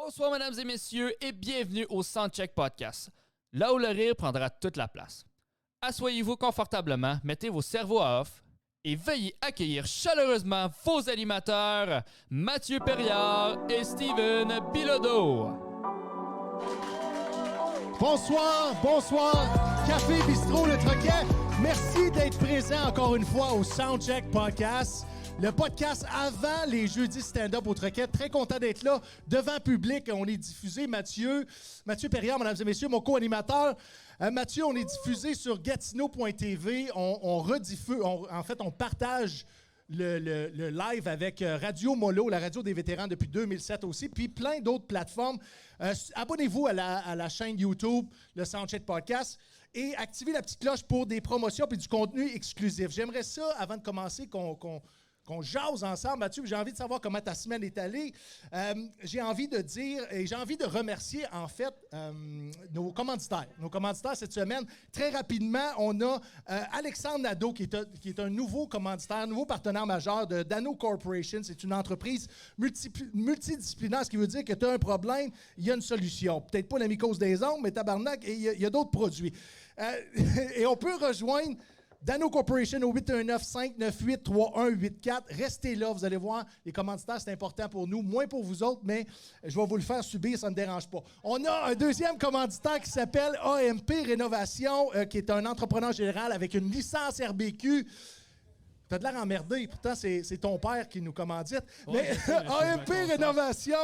Bonsoir, mesdames et messieurs, et bienvenue au Soundcheck Podcast, là où le rire prendra toute la place. Asseyez-vous confortablement, mettez vos cerveaux à off et veuillez accueillir chaleureusement vos animateurs, Mathieu Perriard et Steven Bilodeau. Bonsoir, Café Bistrot Le Troquet. Merci d'être présent encore une fois au Soundcheck Podcast. Le podcast avant les jeudis stand-up au Troquet. Très content d'être là devant public. On est diffusé, Mathieu Perriard, mesdames et messieurs, mon co-animateur. Mathieu, on est diffusé sur Gatineau.tv. On partage le live avec Radio Molo, la radio des vétérans depuis 2007 aussi, puis plein d'autres plateformes. Abonnez-vous à la chaîne YouTube, le Soundcheck Podcast, et activez la petite cloche pour des promotions et du contenu exclusif. J'aimerais ça, avant de commencer, qu'on jase ensemble, Mathieu, j'ai envie de savoir comment ta semaine est allée. J'ai envie de dire, et j'ai envie de remercier, en fait, nos commanditaires. Nos commanditaires cette semaine. Très rapidement, on a Alexandre Nadeau, qui est un nouveau commanditaire, nouveau partenaire majeur de Dano Corporation. C'est une entreprise multidisciplinaire, ce qui veut dire que tu as un problème, il y a une solution. Peut-être pas la mycose des ongles, mais tabarnak, il y a d'autres produits. Et on peut rejoindre Dano Corporation au 819-598-3184. Restez là, vous allez voir, les commanditaires, c'est important pour nous, moins pour vous autres, mais je vais vous le faire subir, ça ne me dérange pas. On a un deuxième commanditaire qui s'appelle AMP Rénovation, qui est un entrepreneur général avec une licence RBQ. T'as de l'air emmerdé, pourtant c'est ton père qui nous commandite. Mais AMP Rénovation,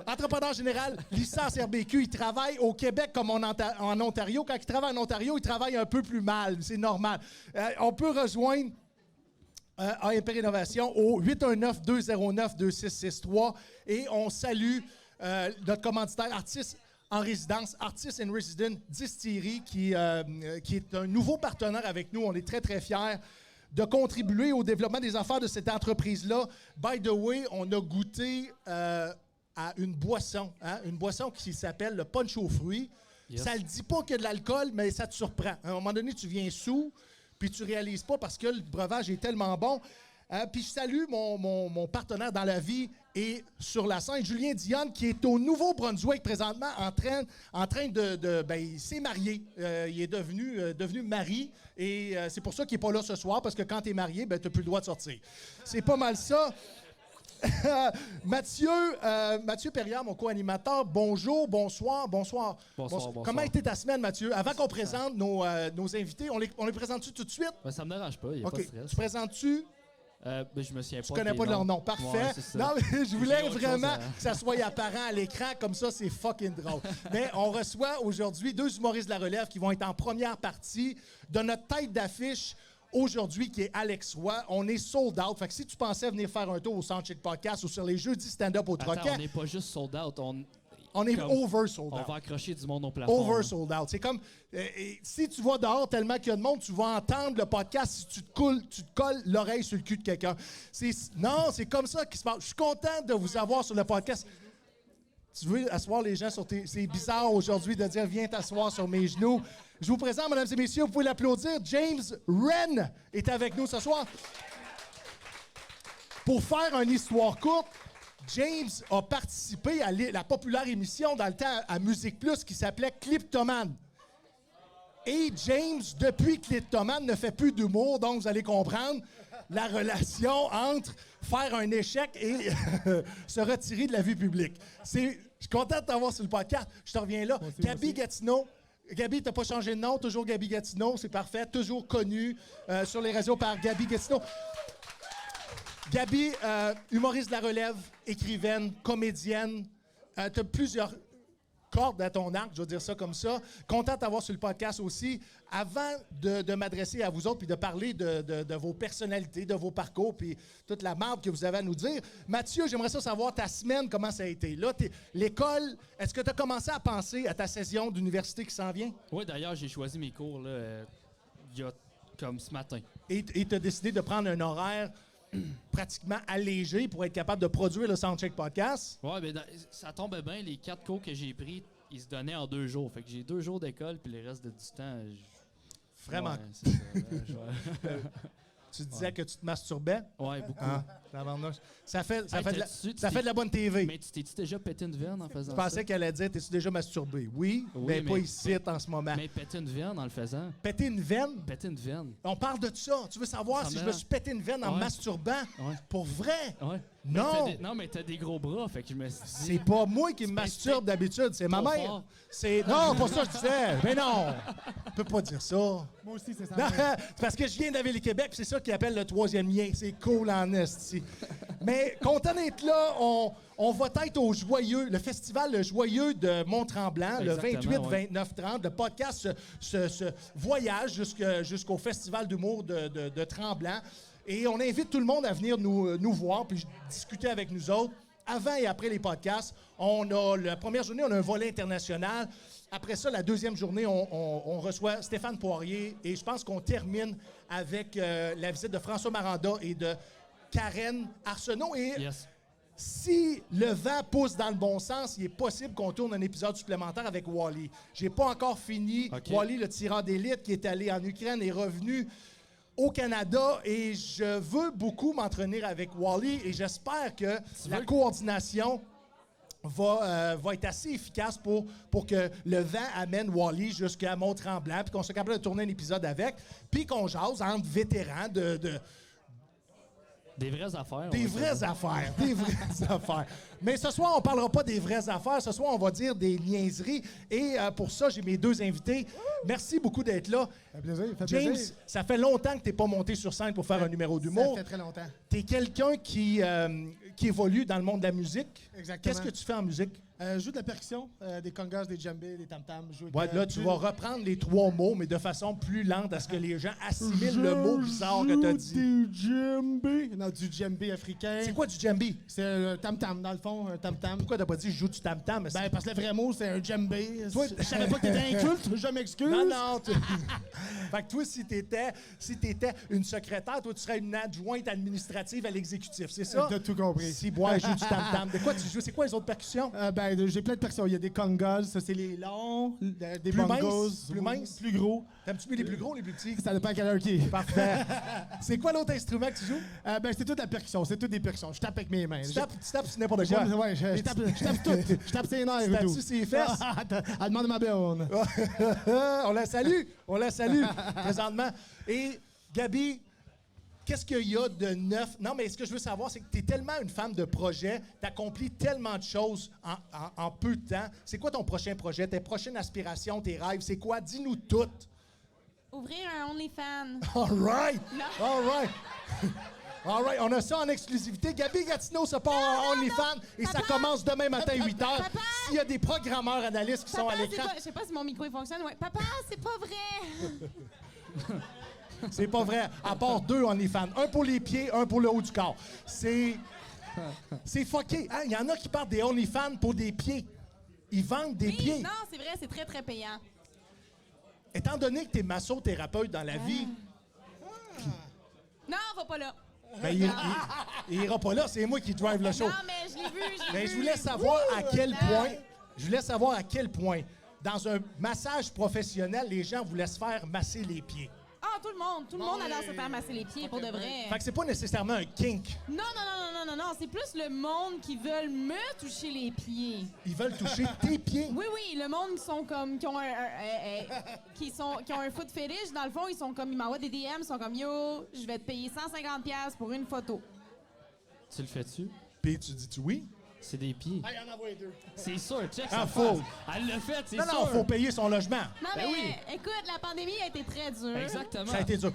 entrepreneur général, licence RBQ, il travaille au Québec comme en Ontario. Quand il travaille en Ontario, il travaille un peu plus mal, c'est normal. On peut rejoindre AMP Rénovation au 819-209-2663 et on salue notre commanditaire artiste en résidence, Artist in Residence Distillery, qui est un nouveau partenaire avec nous. On est très, très fiers de contribuer au développement des affaires de cette entreprise-là. By the way, on a goûté à une boisson qui s'appelle le punch aux fruits. Yes. Ça ne dit pas qu'il y a de l'alcool, mais ça te surprend. À un moment donné, tu viens sous, puis tu réalises pas parce que le breuvage est tellement bon. Puis je salue mon partenaire dans la vie et sur la scène, Julien Dionne, qui est au Nouveau-Brunswick présentement en train de il s'est marié. Il est devenu mari et c'est pour ça qu'il n'est pas là ce soir, parce que quand tu es marié, tu n'as plus le droit de sortir. C'est pas mal ça. Mathieu Perriard, mon co-animateur, bonjour, bonsoir. Comment était ta semaine, Mathieu? Avant qu'on présente nos invités, on les présente-tu tout de suite? Ben, ça me dérange pas, il n'y a pas de stress. Tu présentes-tu? Je me souviens pas. Je connais pas de leur nom. Parfait. Ouais, non, mais je voulais vraiment que ça soit apparent à l'écran, comme ça, c'est fucking drôle. Mais on reçoit aujourd'hui deux humoristes de la relève qui vont être en première partie de notre tête d'affiche aujourd'hui, qui est Alex Roy. On est sold out. Fait que si tu pensais venir faire un tour au Soundcheck Podcast ou sur les jeudis stand-up au Troquet... Attends, on n'est pas juste sold out, on est over sold out. On va accrocher du monde au plafond. Over sold out. C'est comme, si tu vas dehors tellement qu'il y a de monde, tu vas entendre le podcast si tu te colles l'oreille sur le cul de quelqu'un. Non, c'est comme ça qu'il se passe. Je suis content de vous avoir sur le podcast. Tu veux asseoir les gens sur tes... C'est bizarre aujourd'hui de dire « Viens t'asseoir sur mes genoux ». Je vous présente, mesdames et messieurs, vous pouvez l'applaudir. James Wren est avec nous ce soir. Pour faire une histoire courte, James a participé à la populaire émission dans le temps à Musique Plus qui s'appelait Cliptoman. Et James, depuis Cliptoman, ne fait plus d'humour, donc vous allez comprendre la relation entre faire un échec et se retirer de la vie publique. Je suis content de t'avoir sur le podcast. Je te reviens là. Merci, Gabi Gatineau. Gabi, t'as pas changé de nom, toujours Gabi Gatineau, c'est parfait. Toujours connu sur les réseaux par Gabi Gatineau. Gabi, humoriste de la relève, écrivaine, comédienne. Tu as plusieurs cordes à ton arc, je vais dire ça comme ça. Content de t'avoir sur le podcast aussi. Avant de m'adresser à vous autres puis de parler de vos personnalités, de vos parcours puis toute la marde que vous avez à nous dire, Mathieu, j'aimerais ça savoir ta semaine, comment ça a été. Là, l'école, est-ce que tu as commencé à penser à ta session d'université qui s'en vient? Oui, d'ailleurs, j'ai choisi mes cours là, il y a comme ce matin. Et tu as décidé de prendre un horaire pratiquement allégé pour être capable de produire le Soundcheck Podcast. Oui, mais ça tombait bien. Les 4 cours que j'ai pris, ils se donnaient en 2 jours. Fait que j'ai 2 jours d'école, puis le reste du temps... Vraiment. Ouais, c'est ça. Tu disais que tu te masturbais? Ouais, beaucoup. Ah, tabarnouche. Ça fait t'as-tu- de la bonne TV. Mais tu t'es-tu déjà pété une veine en faisant Je ça? pensais qu'elle allait dire, t'es-tu déjà masturbé? Oui, mais pas ici en ce moment. Mais péter une veine en le faisant. Péter une veine? Péter une veine. On parle de ça. Tu veux savoir si je me suis pété une veine en me Ouais. masturbant? Ouais. Pour vrai? Ouais. Non! Non, mais t'as des gros bras, fait que je me suis dit... C'est pas moi qui me masturbe d'habitude, c'est ma Trop mère. fort. C'est non, pas ça que je disais. Mais non, on peut pas dire ça. Moi aussi, c'est ça. Non, c'est parce que je viens de la Ville-Québec, puis c'est ça qu'ils appellent le troisième lien. C'est cool en esti. Mais content d'être là, on va être au Joyeux, le festival Le Joyeux de Mont-Tremblant, le Exactement, 28, 29, 30. Le podcast se voyage jusqu'au festival d'humour de Tremblant. Et on invite tout le monde à venir nous voir puis discuter avec nous autres. Avant et après les podcasts, la première journée, on a un volet international. Après ça, la deuxième journée, on reçoit Stéphane Poirier. Et je pense qu'on termine avec la visite de François Maranda et de Karen Arsenault. Et Yes. si le vent pousse dans le bon sens, il est possible qu'on tourne un épisode supplémentaire avec Wally. J'ai pas encore fini. OK. Wally, le tireur d'élite qui est allé en Ukraine, est revenu au Canada et je veux beaucoup m'entraîner avec Wally et j'espère que la coordination va être assez efficace pour que le vent amène Wally jusqu'à Mont-Tremblant puis qu'on soit capable de tourner un épisode avec puis qu'on jase entre vétérans Des vraies affaires. des vraies affaires, des vraies affaires. Mais ce soir, on parlera pas des vraies affaires. Ce soir, on va dire des niaiseries. Et pour ça, j'ai mes deux invités. Merci beaucoup d'être là. Ça fait plaisir, ça fait James, plaisir. ça fait longtemps que tu n'es pas monté sur scène pour faire un numéro d'humour. Ça fait très longtemps. Tu es quelqu'un qui évolue dans le monde de la musique. Exactement. Qu'est-ce que tu fais en musique? Je joue de la percussion, des congas, des djembés, des tam-tams. Ouais, là, tu vas reprendre les trois mots, mais de façon plus lente à ce que les gens assimilent le mot bizarre que tu as dit. Du djembé. Non, du djembé africain. C'est quoi du djembe? C'est un tam-tam, dans le fond, un tam-tam. Pourquoi t'as pas dit je joue du tam-tam? Ben, parce que le vrai mot, c'est un djembé. Toi, Je savais pas que t'étais inculte, je m'excuse. Non, non. Fait que toi, si t'étais une secrétaire, toi, tu serais une adjointe administrative à l'exécutif, c'est ça? T'as tout compris. Si bois, joue du tam-tam. De quoi tu joues? C'est quoi les autres percussions? Ben, j'ai plein de percussions. Il y a des congas, ça c'est les longs, des Plus bongos, minces? Plus minces? plus gros. T'aimes-tu mieux les plus gros ou les plus petits? Ça dépend à quelle heure qui est. Parfait. C'est quoi l'autre instrument que tu joues? Ben, c'est toute la percussion, c'est toutes des percussions. Je tape avec mes mains. Tu tapes sur n'importe quoi. Ouais, je tape tout. Je tape ses nerfs et tout. Tapes-tu ses fesses? Elle demande ma blonde. On la salue présentement. Et Gabi, qu'est-ce qu'il y a de neuf? Non, mais ce que je veux savoir, c'est que tu es tellement une femme de projet, tu accomplis tellement de choses en peu de temps. C'est quoi ton prochain projet, tes prochaines aspirations, tes rêves? C'est quoi? Dis-nous toutes. Ouvrir un OnlyFans. All right! Non. All right! All right, on a ça en exclusivité. Gabi Gatineau se part en OnlyFans et ça commence demain matin à 8 h. Papa! S'il y a des programmeurs analystes qui sont à Papa, l'écran, je sais pas si mon micro il fonctionne. Ouais. Papa, c'est pas vrai. c'est pas vrai. À part deux OnlyFans. Un pour les pieds, un pour le haut du corps. C'est fucké. Hein? Il y en a qui partent des OnlyFans pour des pieds. Ils vendent des Oui, pieds. non, c'est vrai, c'est très, très payant. Étant donné que tu es massothérapeute dans la vie, Non, va pas là. ben, il ira pas là. C'est moi qui drive le show. Non, mais je l'ai vu, Mais je voulais savoir à quel point, dans un massage professionnel, les gens vous laissent faire masser les pieds. Ah, tout le monde adore se faire masser les pieds, pour de vrai. Fait que c'est pas nécessairement un kink. Non, c'est plus le monde qui veulent me toucher les pieds. Ils veulent toucher tes pieds. Oui, le monde qui sont comme, qui ont un foot fétiche, dans le fond, ils m'envoient des DM, ils sont comme, yo, je vais te payer 150$ pour une photo. Tu le fais-tu? Puis tu dis-tu oui? C'est des pieds. Il y en a envoyé deux. C'est sûr, check Ah, ça. faux. Elle l'a fait, c'est Non, sûr. non, faut payer son logement. Non, Ben mais oui. écoute, la pandémie a été très dure. Exactement. Ça a été dur.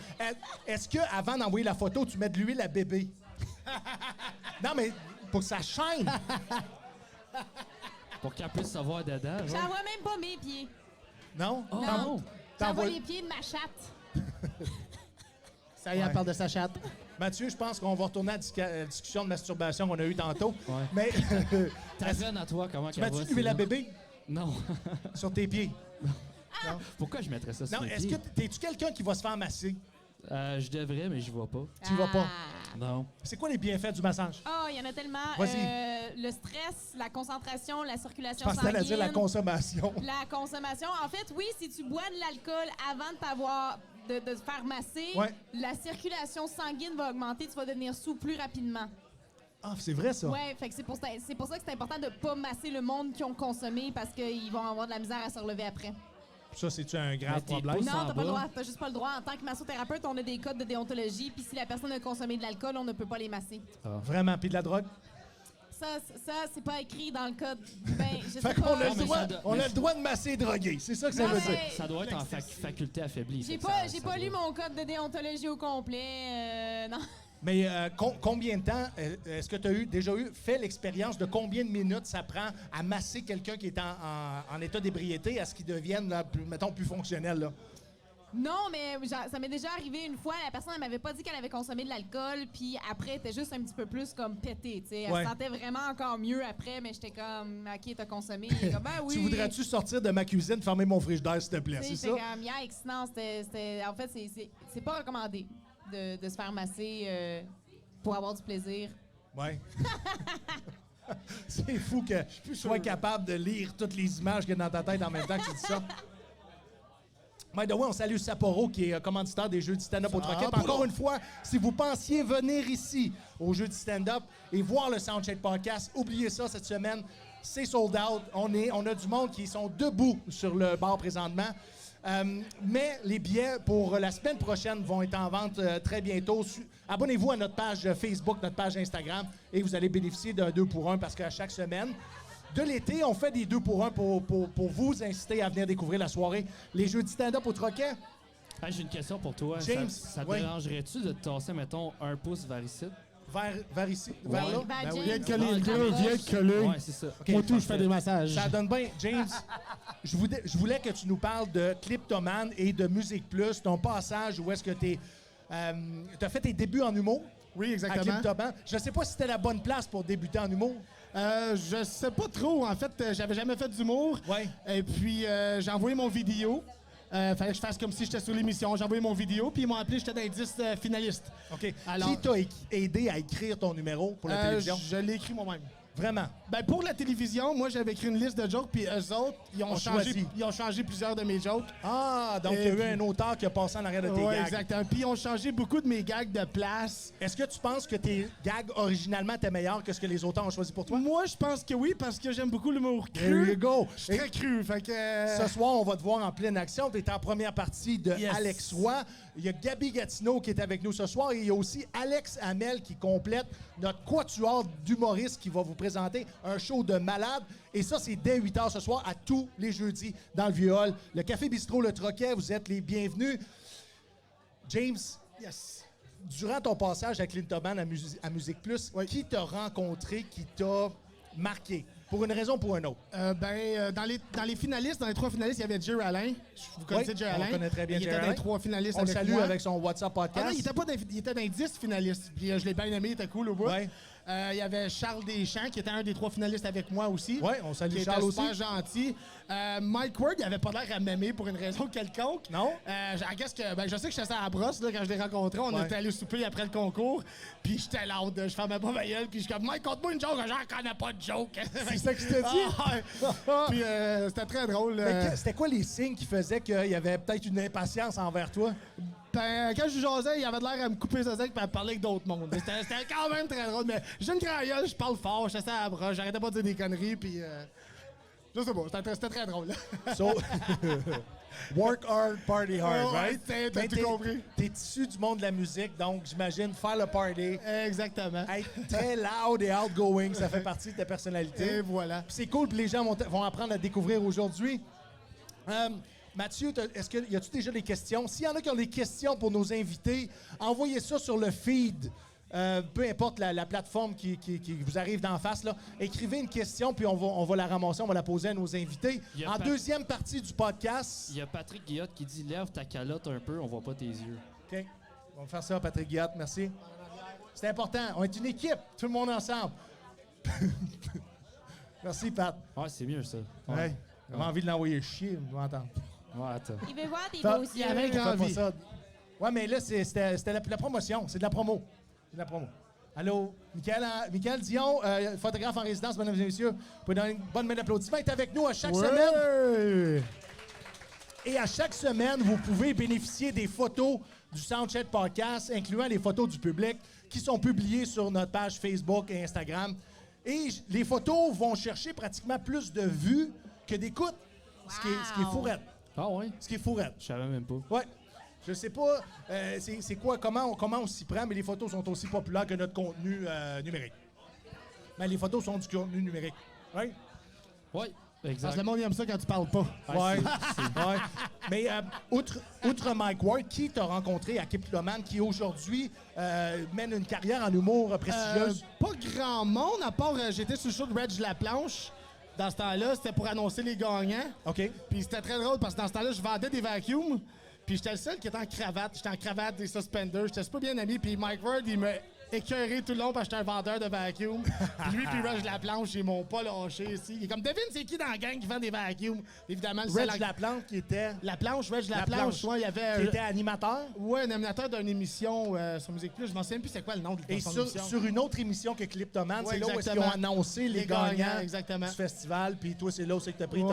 Est-ce que avant d'envoyer la photo, tu mets de l'huile à bébé? Non, mais pour que ça chaîne. Pour qu'elle puisse savoir dedans. genre. J'envoie même pas mes pieds. Non? Oh, Non. non. J'envoie T'envoies- les pieds de ma chatte. Ça y est, Ouais. elle parle de sa chatte. Mathieu, je pense qu'on va retourner à la discussion de masturbation qu'on a eue tantôt. Ouais. Mais Ta veine à toi, comment tu qu'elle mets-tu va? de l'huile à Sylvain? bébé Non. sur tes pieds? Pourquoi je mettrais ça sur Non, mes est-ce pieds? que t'es-tu quelqu'un qui va se faire masser? Je devrais, mais je vois pas. Tu y vas pas. Non. C'est quoi les bienfaits du massage? Oh, il y en a tellement. Vas-y. Le stress, la concentration, la Je circulation pense que t'allais sanguine. dire la consommation. La consommation. En fait, oui, si tu bois de l'alcool avant de t'avoir de se faire masser, Ouais. la circulation sanguine va augmenter, tu vas devenir sous plus rapidement. Ah, c'est vrai, ça. Ouais, fait que c'est pour ça que c'est important de pas masser le monde qui ont consommé parce qu'ils vont avoir de la misère à se relever après. Ça, c'est-tu un grave Mais tes problème? pouces Non, en t'as pas bas. le droit. T'as juste pas le droit. En tant que massothérapeute, on a des codes de déontologie, puis si la personne a consommé de l'alcool, on ne peut pas les masser. Vraiment, puis de la drogue? Ça, c'est pas écrit dans le code. Ben, je sais Fait pas. qu'on a, Non, mais ça doit- on a le droit de masser et droguer. C'est ça que ça Non, veut mais- dire. Ça doit être en faculté affaiblie. J'ai fait que pas, ça lu doit- mon code de déontologie au complet. Non. Mais combien de temps est-ce que tu as déjà fait l'expérience de combien de minutes ça prend à masser quelqu'un qui est en état d'ébriété à ce qu'il devienne, là, mettons, plus fonctionnel? Là? Non, mais ça m'est déjà arrivé une fois. La personne, elle m'avait pas dit qu'elle avait consommé de l'alcool, puis après, elle était juste un petit peu plus comme pétée, tu sais. Elle Ouais. se sentait vraiment encore mieux après, mais j'étais comme, OK, t'as consommé. Il est comme, ben oui. Tu voudrais-tu sortir de ma cuisine, fermer mon frigidaire, s'il te plaît? Tu sais, C'est j'étais ça? comme, yikes. Non, en fait, c'est pas recommandé de se faire masser pour avoir du plaisir. Ouais. C'est fou que je sois capable de lire toutes les images qu'il y a dans ta tête en même temps que tu dis ça. By the way, on salue Sapporo, qui est commanditaire des Jeux du stand-up au Troquet. Puis encore une fois, si vous pensiez venir ici aux Jeux du stand-up et voir le Soundcheck Podcast, oubliez ça cette semaine. C'est sold out. On a du monde qui sont debout sur le bar présentement. Mais les billets pour la semaine prochaine vont être en vente très bientôt. Abonnez-vous à notre page Facebook, notre page Instagram, et vous allez bénéficier d'un 2 pour 1 parce qu'à chaque semaine de l'été, on fait des 2 pour 1 pour vous inciter à venir découvrir la soirée. Les Jeux du stand-up au Troquet. Ah, j'ai une question pour toi. James, Ça te ouais. dérangerait-tu de te tasser, mettons, un pouce vers ici? Vers ici, vers Ouais. là. Ben, Ben oui. James, Viens de coller le on gars, t'approche. viens de coller. Ouais, c'est ça. Moi, tout, je fais des massages. Ça donne bien. James, je voulais que tu nous parles de Cliptoman et de Musique Plus, ton passage où est-ce que tu as fait tes débuts en humour. Oui, À exactement. Cliptoman. Je sais pas si c'était la bonne place pour débuter en humour. Je sais pas trop. En fait, j'avais jamais fait d'humour. Ouais. Et puis, j'ai envoyé mon vidéo. Fallait que je fasse comme si j'étais sur l'émission. J'ai envoyé mon vidéo, puis ils m'ont appelé, j'étais dans les 10 finalistes. OK. Alors- Qui t'a aidé à écrire ton numéro pour la télévision? Je l'ai écrit moi-même. Vraiment. Ben, pour la télévision, moi, j'avais écrit une liste de jokes, puis eux autres, ils ont choisi. changé plusieurs de mes jokes. Ah, donc Et il y a eu puis- un auteur qui a passé en arrière de tes Ouais, gags. exactement. Puis ils ont changé beaucoup de mes gags de place. Est-ce que tu penses que tes gags, originalement, étaient meilleurs que ce que les auteurs ont choisi pour toi? Moi, je pense que oui, parce que j'aime beaucoup l'humour There you cru. go. Je suis très cru, fait que... Ce soir, on va te voir en pleine action. Tu es en première partie de Yes. Alex Roy. Il y a Gabi Gatineau qui est avec nous ce soir. Et il y a aussi Alex Hamel qui complète notre quatuor d'humoristes qui va vous présenter un show de malade. Et ça, c'est dès 8 h ce soir, à tous les jeudis, dans le Vieux-Hall. Le Café Bistrot Le Troquet, vous êtes les bienvenus. James, Yes. durant ton passage à Clintoman à Musique Plus, qui t'a rencontré, qui t'a marqué? Pour une raison ou pour une autre? Dans les finalistes, dans les 3 finalistes, il y avait Jerry Alain. Vous connaissez Oui, Jerry on Alain? connaît très bien Il Jerry était dans Alain. les 3 finalistes On le avec salue moi. avec son WhatsApp Ah podcast. non, il était dans les 10 finalistes. Puis je l'ai bien aimé, il était cool au bout. Ouais. Il y avait Charles Deschamps, qui était un des 3 finalistes avec moi aussi. Ouais, on salue qui Charles était super aussi. gentil. Mike Ward, il avait pas l'air à m'aimer pour une raison quelconque. Non? Je sais que j'étais à la brosse là, quand je l'ai rencontré. On Ouais. était allé souper après le concours. Puis j'étais là, je fermais pas ma gueule. Puis je suis comme, Mike, conte-moi une joke. J'en connais pas de joke. C'est ça que je t'ai dit? Ah, ouais. Puis c'était très drôle. Mais c'était quoi les signes qui faisaient qu'il y avait peut-être une impatience envers toi? Quand je jasais, il avait l'air à me couper sa zec et à parler avec d'autres mondes. C'était quand même très drôle. Mais j'ai une grande gueule, je parle fort, je suis à la broche, j'arrêtais pas de dire des conneries. Puis je sais pas, c'était très drôle. So, work hard, party hard, Ouais, right? t'as Ben, tout compris. T'es issu du monde de la musique, donc j'imagine faire le party, Exactement. être très loud et outgoing, ça fait partie de ta personnalité. Et voilà. Puis c'est cool, puis les gens vont apprendre à découvrir aujourd'hui. Mathieu, y a-tu déjà des questions? S'il y en a qui ont des questions pour nos invités, envoyez ça sur le feed. Peu importe la plateforme qui vous arrive d'en face, là. Écrivez une question, puis on va la ramasser, on va la poser à nos invités. Il y a En pas- deuxième partie du podcast... Il y a Patrick Guillotte qui dit « Lève ta calotte un peu, on voit pas tes yeux. OK. On va faire ça, Patrick Guillotte. Merci. C'est important. On est une équipe, tout le monde ensemble. Merci, Pat. » Ouais, c'est mieux ça. Ouais. J'avais envie de l'envoyer chier, vous m'entendez. Ouais, attends. Il veut voir tes Ça- beaux il y avait yeux. un- Faites pas envie. ça. Ouais, mais là, c'était la promotion. C'est de la promo. C'est de la promo. Allô, Michael Dion, photographe en résidence, mesdames et messieurs. Vous pouvez donner une bonne main d'applaudissement. Il est avec nous à chaque semaine. Et à chaque semaine, vous pouvez bénéficier des photos du Soundcheck Podcast, incluant les photos du public, qui sont publiées sur notre page Facebook et Instagram. Et les photos vont chercher pratiquement plus de vues que d'écoutes, ce qui est fourrette. Ah ouais? Ce qui est fourrette. Je savais même pas. Ouais. Je sais pas c'est quoi, comment on s'y prend, mais les photos sont aussi populaires que notre contenu numérique. Mais les photos sont du contenu numérique. Oui? Ouais, Parce exact. que le monde aime ça quand tu parles pas. Ouais. Ouais. Mais outre Mike Ward, qui t'a rencontré à Kiploman, qui aujourd'hui mène une carrière en humour prestigieuse? Pas grand monde, à part j'étais sur le show de Reg Laplanche. Dans ce temps-là, c'était pour annoncer les gagnants. OK. Puis c'était très drôle parce que dans ce temps-là, je vendais des vacuums. Puis j'étais le seul qui était en cravate. J'étais en cravate, des suspenders. J'étais super bien ami. Puis Mike Ward, il m'a écœuré tout le long parce que j'étais un vendeur de vacuums. Puis lui, puis Reg Laplanche, ils m'ont pas lâché ici. Il est comme, devine, c'est qui dans la gang qui vend des vacuums? Évidemment, le seul Reg Laplante, qui était... Reg Laplanche, ouais, il y avait... Qui était animateur. Ouais, un animateur d'une émission sur Musique Plus. Je m'en souviens plus c'est quoi le nom de Et son sur, émission. sur une autre émission que Cliptoman, Ouais, c'est là où ils ont exactement. annoncé les Les gagnants gagnants, exactement. du festival. Puis toi, c'est là où c'est que t'as pris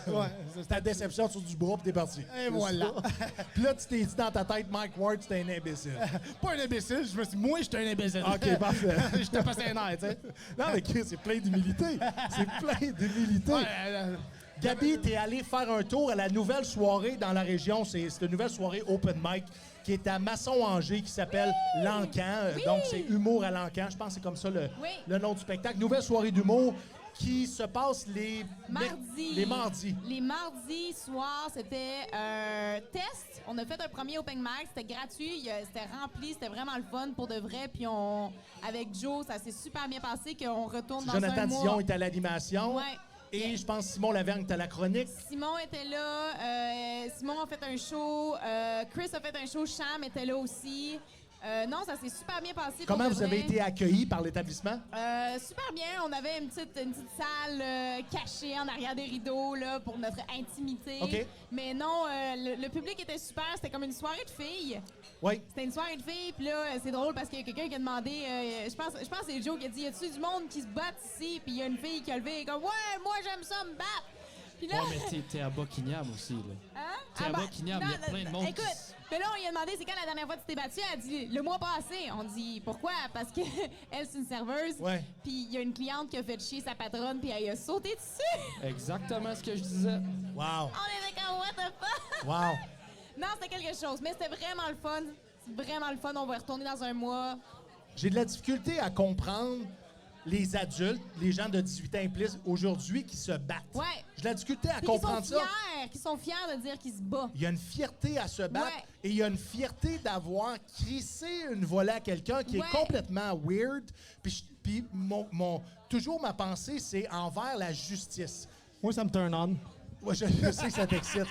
Ouais. ta déception sur du bras, puis t'es parti. Et C'est voilà. ça. Puis là, tu t'es dit dans ta tête, Mike Ward, c'était un imbécile. Pas un imbécile, je me suis dit, moi, j'étais un imbécile. OK, parfait. J'étais pas sénère, tu sais. Non, mais Chris, c'est plein d'humilité. C'est plein d'humilité. Ouais, Gabi, t'es allé faire un tour à la nouvelle soirée dans la région. C'est une nouvelle soirée open mic qui est à Masson-Angers, qui s'appelle L'Encan. Donc, c'est Humour à l'Encan. Je pense que c'est comme ça le nom du spectacle. Nouvelle soirée d'humour qui se passe les Mardi. Les mardis. Les mardis soirs, c'était un test. On a fait un premier open mic, c'était gratuit, c'était rempli, c'était vraiment le fun pour de vrai. Puis avec Joe, ça s'est super bien passé qu'on retourne dans Jonathan un mois. Dion est à l'animation. Ouais. Et je pense Simon Lavergne est à la chronique. Simon était là, Simon a fait un show, Chris a fait un show, Cham était là aussi. Non, ça s'est super bien passé. Comment pour de vous avez vrai. été accueillis par l'établissement? Super bien. On avait une petite salle cachée en arrière des rideaux là, pour notre intimité. OK. Mais non, le public était super. C'était comme une soirée de filles. Oui. C'était une soirée de filles. Puis là, c'est drôle parce qu'il y a quelqu'un qui a demandé... je pense que c'est Joe qui a dit « Y a-tu du monde qui se batte ici? » Puis il y a une fille qui a levé comme « Ouais, moi j'aime ça me battre! » Puis là... Ouais, mais t'es à Buckingham aussi, là. Hein? T'es à Buckingham, il y a plein de monde qui Écoute, mais là, on lui a demandé c'est quand la dernière fois que tu t'es battue. Elle a dit le mois passé. On dit pourquoi? Parce que elle, c'est une serveuse. Ouais. Puis il y a une cliente qui a fait chier sa patronne, puis elle a sauté dessus. Exactement ce que je disais. Wow. On était comme what the fuck? Wow. Non, c'était quelque chose, mais c'était vraiment le fun. C'est vraiment le fun. On va retourner dans un mois. J'ai de la difficulté à comprendre les adultes, les gens de 18 ans et plus aujourd'hui qui se battent. Ouais. J'ai de la difficulté à Puis comprendre ça. qui sont fiers de dire qu'ils se battent. Il y a une fierté à se battre Ouais. et il y a une fierté d'avoir crissé une volée à quelqu'un qui Ouais. est complètement weird. Puis toujours ma pensée, c'est envers la justice. Moi, ça me turn on. Ouais, je sais que ça t'excite.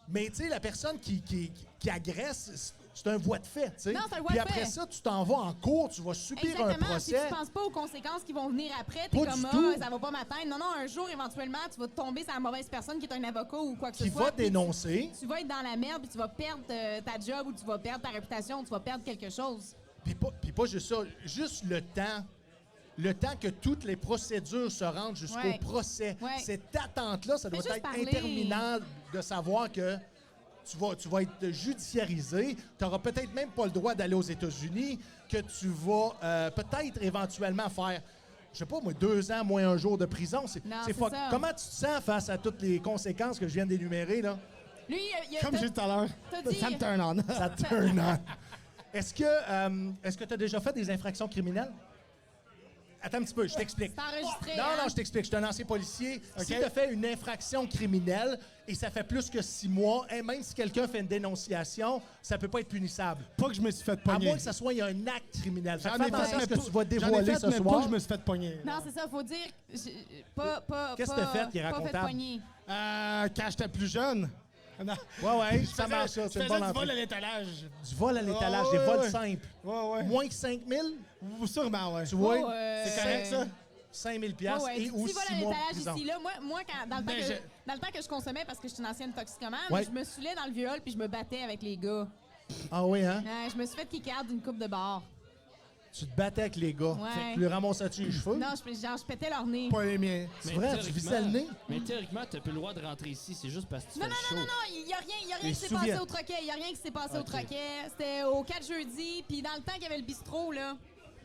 Mais tu sais, la personne qui agresse, c'est un voie de fait, tu sais. Non, c'est un voie Puis de après fait. ça, tu t'en vas en cours, tu vas subir Exactement. un Si procès. tu penses pas aux conséquences qui vont venir après, t'es Pas comme du tout. ça va pas m'atteindre. Non, un jour, éventuellement, tu vas tomber sur la mauvaise personne qui est un avocat ou quoi que Qui ce soit. va puis dénoncer. Tu vas être dans la merde, puis tu vas perdre ta job ou tu vas perdre ta réputation ou tu vas perdre quelque chose. Puis pas juste ça, juste le temps. Le temps que toutes les procédures se rendent jusqu'au Ouais. procès. Ouais. Cette attente-là, ça doit juste être parler. interminable de savoir que tu vas être judiciarisé. Tu n'auras peut-être même pas le droit d'aller aux États-Unis, que tu vas peut-être éventuellement faire, je sais pas moi, 2 ans moins 1 jour de prison. Non, c'est fuck. ça. Comment tu te sens face à toutes les conséquences que je viens d'énumérer, là? Lui, Comme j'ai dit tout à l'heure, t'as dit- ça me turn on. Ça te turn on. Est-ce que tu as déjà fait des infractions criminelles? Attends un petit peu, je t'explique. C'est enregistré. Non, hein? non, je t'explique. Je suis un ancien policier. Si OK. tu as fait une infraction criminelle et ça fait plus que 6 mois, et même si quelqu'un fait une dénonciation, ça peut pas être punissable. Pas que je me suis fait À pogner. moins que ça soit il y a un acte criminel. Fait que J'en fais ai attention à ce fait, que mais tu vas j'en ai dévoiler fait, ce mais soir. pas que je me suis fait pogner. Non, c'est ça, faut dire. Pas Qu'est-ce que t'as fait qui est pas fait racontable? poigner. Quand j'étais plus jeune. Non. Ouais, Je ça faisais- marche, ça. je C'est une faisais bonne du vol entrée. à l'étalage. Du vol à l'étalage, Ouais, des vols ouais. simples. Ouais. Moins que 5 000, Ou sûrement, ouais. tu vois, C'est correct, ça? 5 000 Ouais, ouais, et du ou petit vol 6 à mois de l'étalage prison. ici. Là, moi dans Ben, le temps que je consommais, parce que j'étais une ancienne toxicomane, Ouais. je me saoulais dans le viol puis je me battais avec les gars. Ah oui, hein? Je me suis fait kick-out d'une coupe de bar. Tu te battais avec les gars. Ouais. Tu lui ramassais-tu les cheveux? Non, je pétais leur nez. Pas les miens. C'est vrai, tu visais le nez? Mais théoriquement, t'as plus le droit de rentrer ici, c'est juste parce que tu Non, fais non, le non, show. non, il y a rien Les qui s'est souviens. passé au Troquet. Il y a rien qui s'est passé au Ok. Troquet. C'était au 4 jeudi, puis dans le temps qu'il y avait le bistrot, là.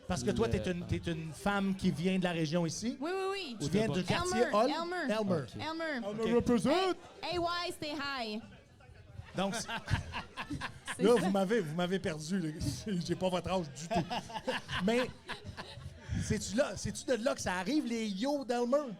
Parce que toi, t'es une femme qui vient de la région ici. Oui, oui, oui. Tu viens du quartier Hall? Elmer. Elmer. Ok. Elmer. Ok. Represent! AY, stay high. Donc, C'est là, ça. vous m'avez perdu. Là. J'ai pas votre âge du tout. Mais, c'est-tu de là que ça arrive, les yo d'Elmer?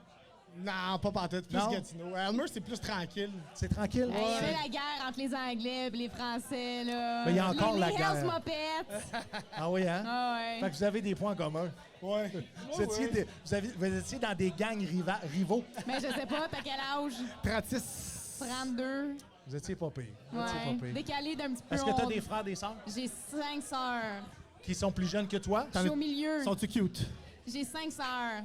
Non, pas pantoute. Plus Non? Gatineau. Elmer, c'est plus tranquille. C'est tranquille? Hey, il y avait la guerre entre les Anglais et les Français, là. Mais il y a encore les la Hells guerre. Mopettes. Ah oui, hein? Ah ouais. Fait que vous avez des points en commun. Ouais. Vous étiez dans des gangs rivaux. Mais je sais pas, t'as quel âge? 36. 32. Vous étiez pas pires. Vous étiez Ouais. pas pires. Décalé d'un petit peu. Est-ce que tu as des frères, des sœurs J'ai 5 sœurs. qui sont plus jeunes que toi? Je suis au milieu. Sont-tu cute? J'ai 5 sœurs.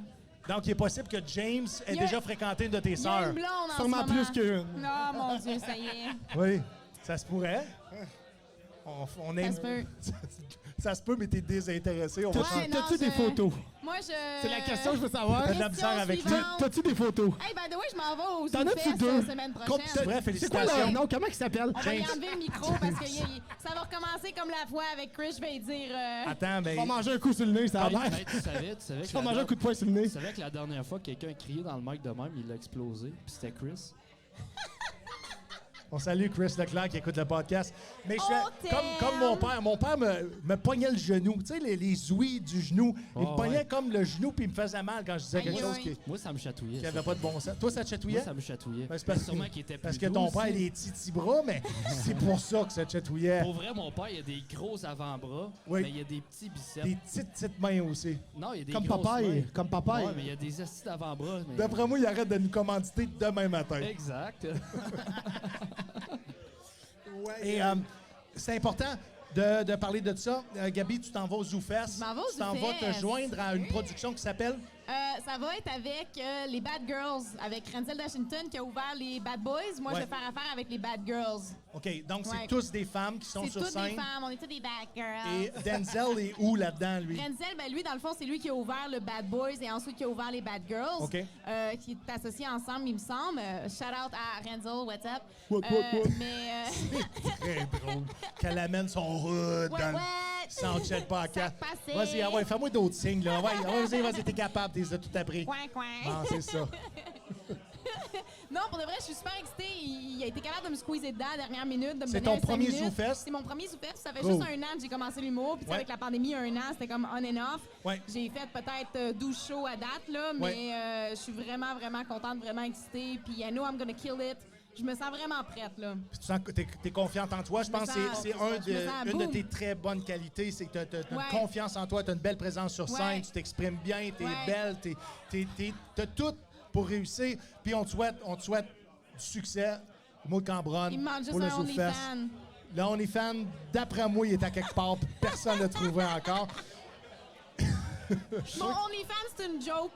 Donc, il est possible que James ait Il y a- déjà fréquenté une de tes Il y a sœurs. une blonde en Sûrement ce moment. plus qu'une. Non, mon Dieu, ça y est. Oui, ça se pourrait. On aime... se peut. Ça se peut, mais t'es désintéressé. On va Ouais, changer. non, T'as-tu des je- photos? Moi, je... C'est la question que je veux savoir. T'as de la misère avec lui. suivante. T'as-tu des photos? Hey, by the way, je m'en vais aux T'en as-tu Zoufest deux? la semaine C'est prochaine. vrai, C'est quoi leur félicitations. nom? Comment il s'appelle? On va y James. enlever le micro parce que ça va recommencer comme la fois avec Chris. Je vais lui dire... Attends, mais... On va manger un coup sur le nez, ça a l'air. Hey, tu savais Tu vas manger un coup de poing sur le nez. Tu savais que la dernière fois que quelqu'un a crié dans le mic de même, il a explosé, puis c'était Chris. On salue Chris Leclerc qui écoute le podcast. Mais je fais On t'aime. comme mon père. Mon père me pognait le genou. Tu sais, les ouïes du genou. Il me Oh, pognait ouais. comme le genou puis il me faisait mal quand je disais quelque Aïe, chose aïe. Moi, ça me chatouillait. qui ça. avait pas de bon sens. Toi, ça te chatouillait? Moi, ça me chatouillait. Ben, c'est parce, Sûrement qu'il était plus parce que doux ton père a aussi. des petits bras, mais c'est pour ça que ça te chatouillait. Pour vrai, mon père, il a des gros avant-bras, Oui. mais il y a des petits biceps. Des petites mains aussi. Non, il y a des Comme grosses papaye. mains. Comme papaye. Ouais, mais il y a des assis d'avant-bras. mais- D'après moi, il arrête de nous commanditer demain matin. Exact. Et c'est important de parler de ça. Gabi, tu t'en vas au ZooFest. Je m'en vais au Tu t'en vas te ZooFest. joindre à une production qui s'appelle... Ça va être avec les Bad Girls, avec Renzel Washington qui a ouvert les Bad Boys. Moi, Ouais. je vais faire affaire avec les Bad Girls. OK, donc c'est Ouais. tous des femmes qui sont C'est sur toutes des scène. femmes, on est toutes des Bad Girls. Et Denzel est où là-dedans, lui? Renzel, ben lui, dans le fond, c'est lui qui a ouvert le Bad Boys et ensuite qui a ouvert les Bad Girls. OK. Qui est associé ensemble, il me semble. Shout out à Renzel, what's up? What? Mais. Très drôle. Qu'elle amène son hood Ouais, dans le ouais. Soundcheck podcast. Ça passait. Vas-y, ah ouais, fais-moi d'autres signes, là. Ouais, vas-y, t'es capable, t'es tout appris. Coin, coin. Ah, c'est ça. Non, pour de vrai, je suis super excitée. Il a été capable de me squeezer dedans à la dernière minute, de me C'est donner ton un 5 premier minutes. ZooFest? C'est mon premier ZooFest. Ça fait Cool. juste un an que j'ai commencé l'humour. Puis tu sais, Ouais. avec la pandémie, un an, c'était comme on and off. Ouais. J'ai fait peut-être 12 shows à date, là, mais Ouais. je suis vraiment, vraiment contente, vraiment excitée. Puis I know I'm gonna kill it. Je me sens vraiment prête, là. Puis tu sens que t'es confiante en toi. Je pense que c'est je me sens une de boom. tes très bonnes qualités. C'est que t'as Ouais. une confiance en toi, t'as une belle présence sur scène, Ouais. tu t'exprimes bien, t'es Ouais. belle, t'as tout pour réussir. Puis on te souhaite du succès. Maud Cambronne Il me manque juste pour le un ZooFest. OnlyFans. Le OnlyFans, d'après moi, il est à quelque part, puis personne ne l'a trouvé encore. Mon OnlyFans, c'est une joke.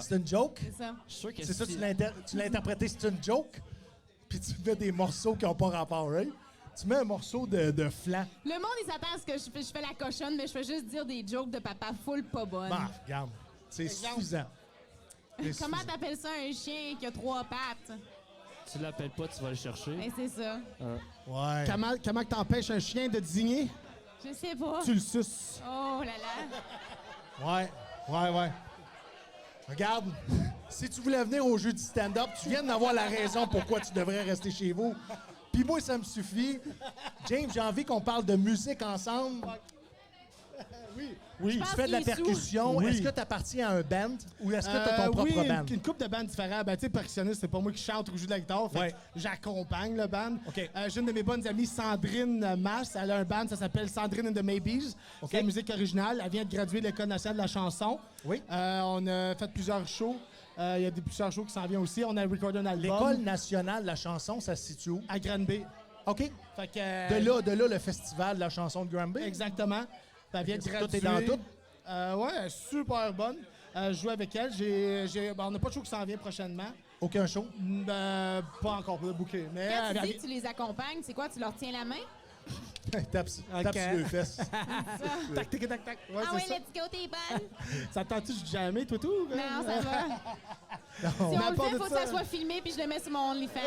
C'est une joke? C'est ça. Je suis sûr que C'est ça, si- tu l'as interprété, c'est une joke? Puis tu mets des morceaux qui n'ont pas rapport, right? Tu mets un morceau de flan. Le monde, il s'attend à ce que je fais la cochonne, mais je fais juste dire des jokes de papa full pas bonnes. Bah, regarde, c'est suffisant. C'est Comment suffisant. t'appelles ça un chien qui a 3 pattes? Tu l'appelles pas, tu vas le chercher. Ben, c'est ça. Ouais. Comment que t'empêches un chien de digner? Je sais pas. Tu le suces. Oh là là. Ouais. Regarde, si tu voulais venir au jeu du stand-up, tu viens d'avoir la raison pourquoi tu devrais rester chez vous. Puis moi, ça me suffit. James, j'ai envie qu'on parle de musique ensemble. Oui, pense tu fais de la qu'il est sous. percussion. Oui. Est-ce que tu appartiens à un band ou est-ce que tu as ton propre oui, band? une couple de bandes différentes. Ben, tu sais, percussionniste, c'est pas moi qui chante ou joue de la guitare. Fait Ouais. que j'accompagne le band. OK. J'ai une de mes bonnes amies, Sandrine Masse. Elle a un band, ça s'appelle Sandrine and the Maybes. OK. C'est la musique originale. Elle vient de graduer de l'École nationale de la chanson. Oui. On a fait plusieurs shows. Il y a plusieurs shows qui s'en viennent aussi. On a recordé un album. L'École nationale de la chanson, ça se situe où? À Granby. OK. Fait que, De là, le festival de la chanson de Granby. Exactement. Elle vient de Tout graduer. est dans tout? Ouais, elle est super bonne. Je joue avec elle. On n'a pas de show qui s'en vient prochainement. Aucun show? Pas encore pour le bouquet. Mais Quand tu elle dis que tu les accompagnes, c'est quoi? Tu leur tiens la main? Tape sur les fesses. Tac, tac, tac, tac. Ouais, Ah ouais, c'est ça. let's go, t'es bonne. Ça te tente-tu de jammer, toi, tout? Non, ça va. Si on Mais à le part fait, de faut que ça- ça soit filmé puis je le mets sur mon OnlyFans.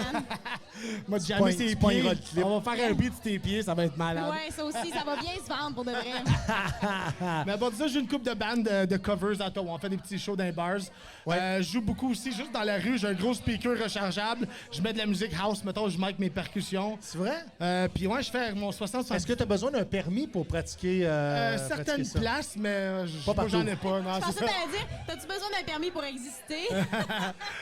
Moi, de jammer ses tu pieds. pogneras le clip. On va faire un beat sur tes pieds, ça va être malade. Ouais, ça aussi, ça va bien se vendre pour de vrai. Mais à part de ça, j'ai une couple de bandes de covers à Ottawa. On fait des petits shows dans les bars. Ouais. Je joue beaucoup aussi, juste dans la rue. J'ai un gros speaker rechargeable. Je mets de la musique house, mettons, je mic mes percussions. C'est vrai? Puis ouais, je fais mon 60. Est-ce que tu as besoin d'un permis pour pratiquer, certaines pratiquer ça? places, mais Pas partout. j'en ai pas. Non, Je c'est pensais ça. t'allais dire, t'as-tu besoin d'un permis pour exister?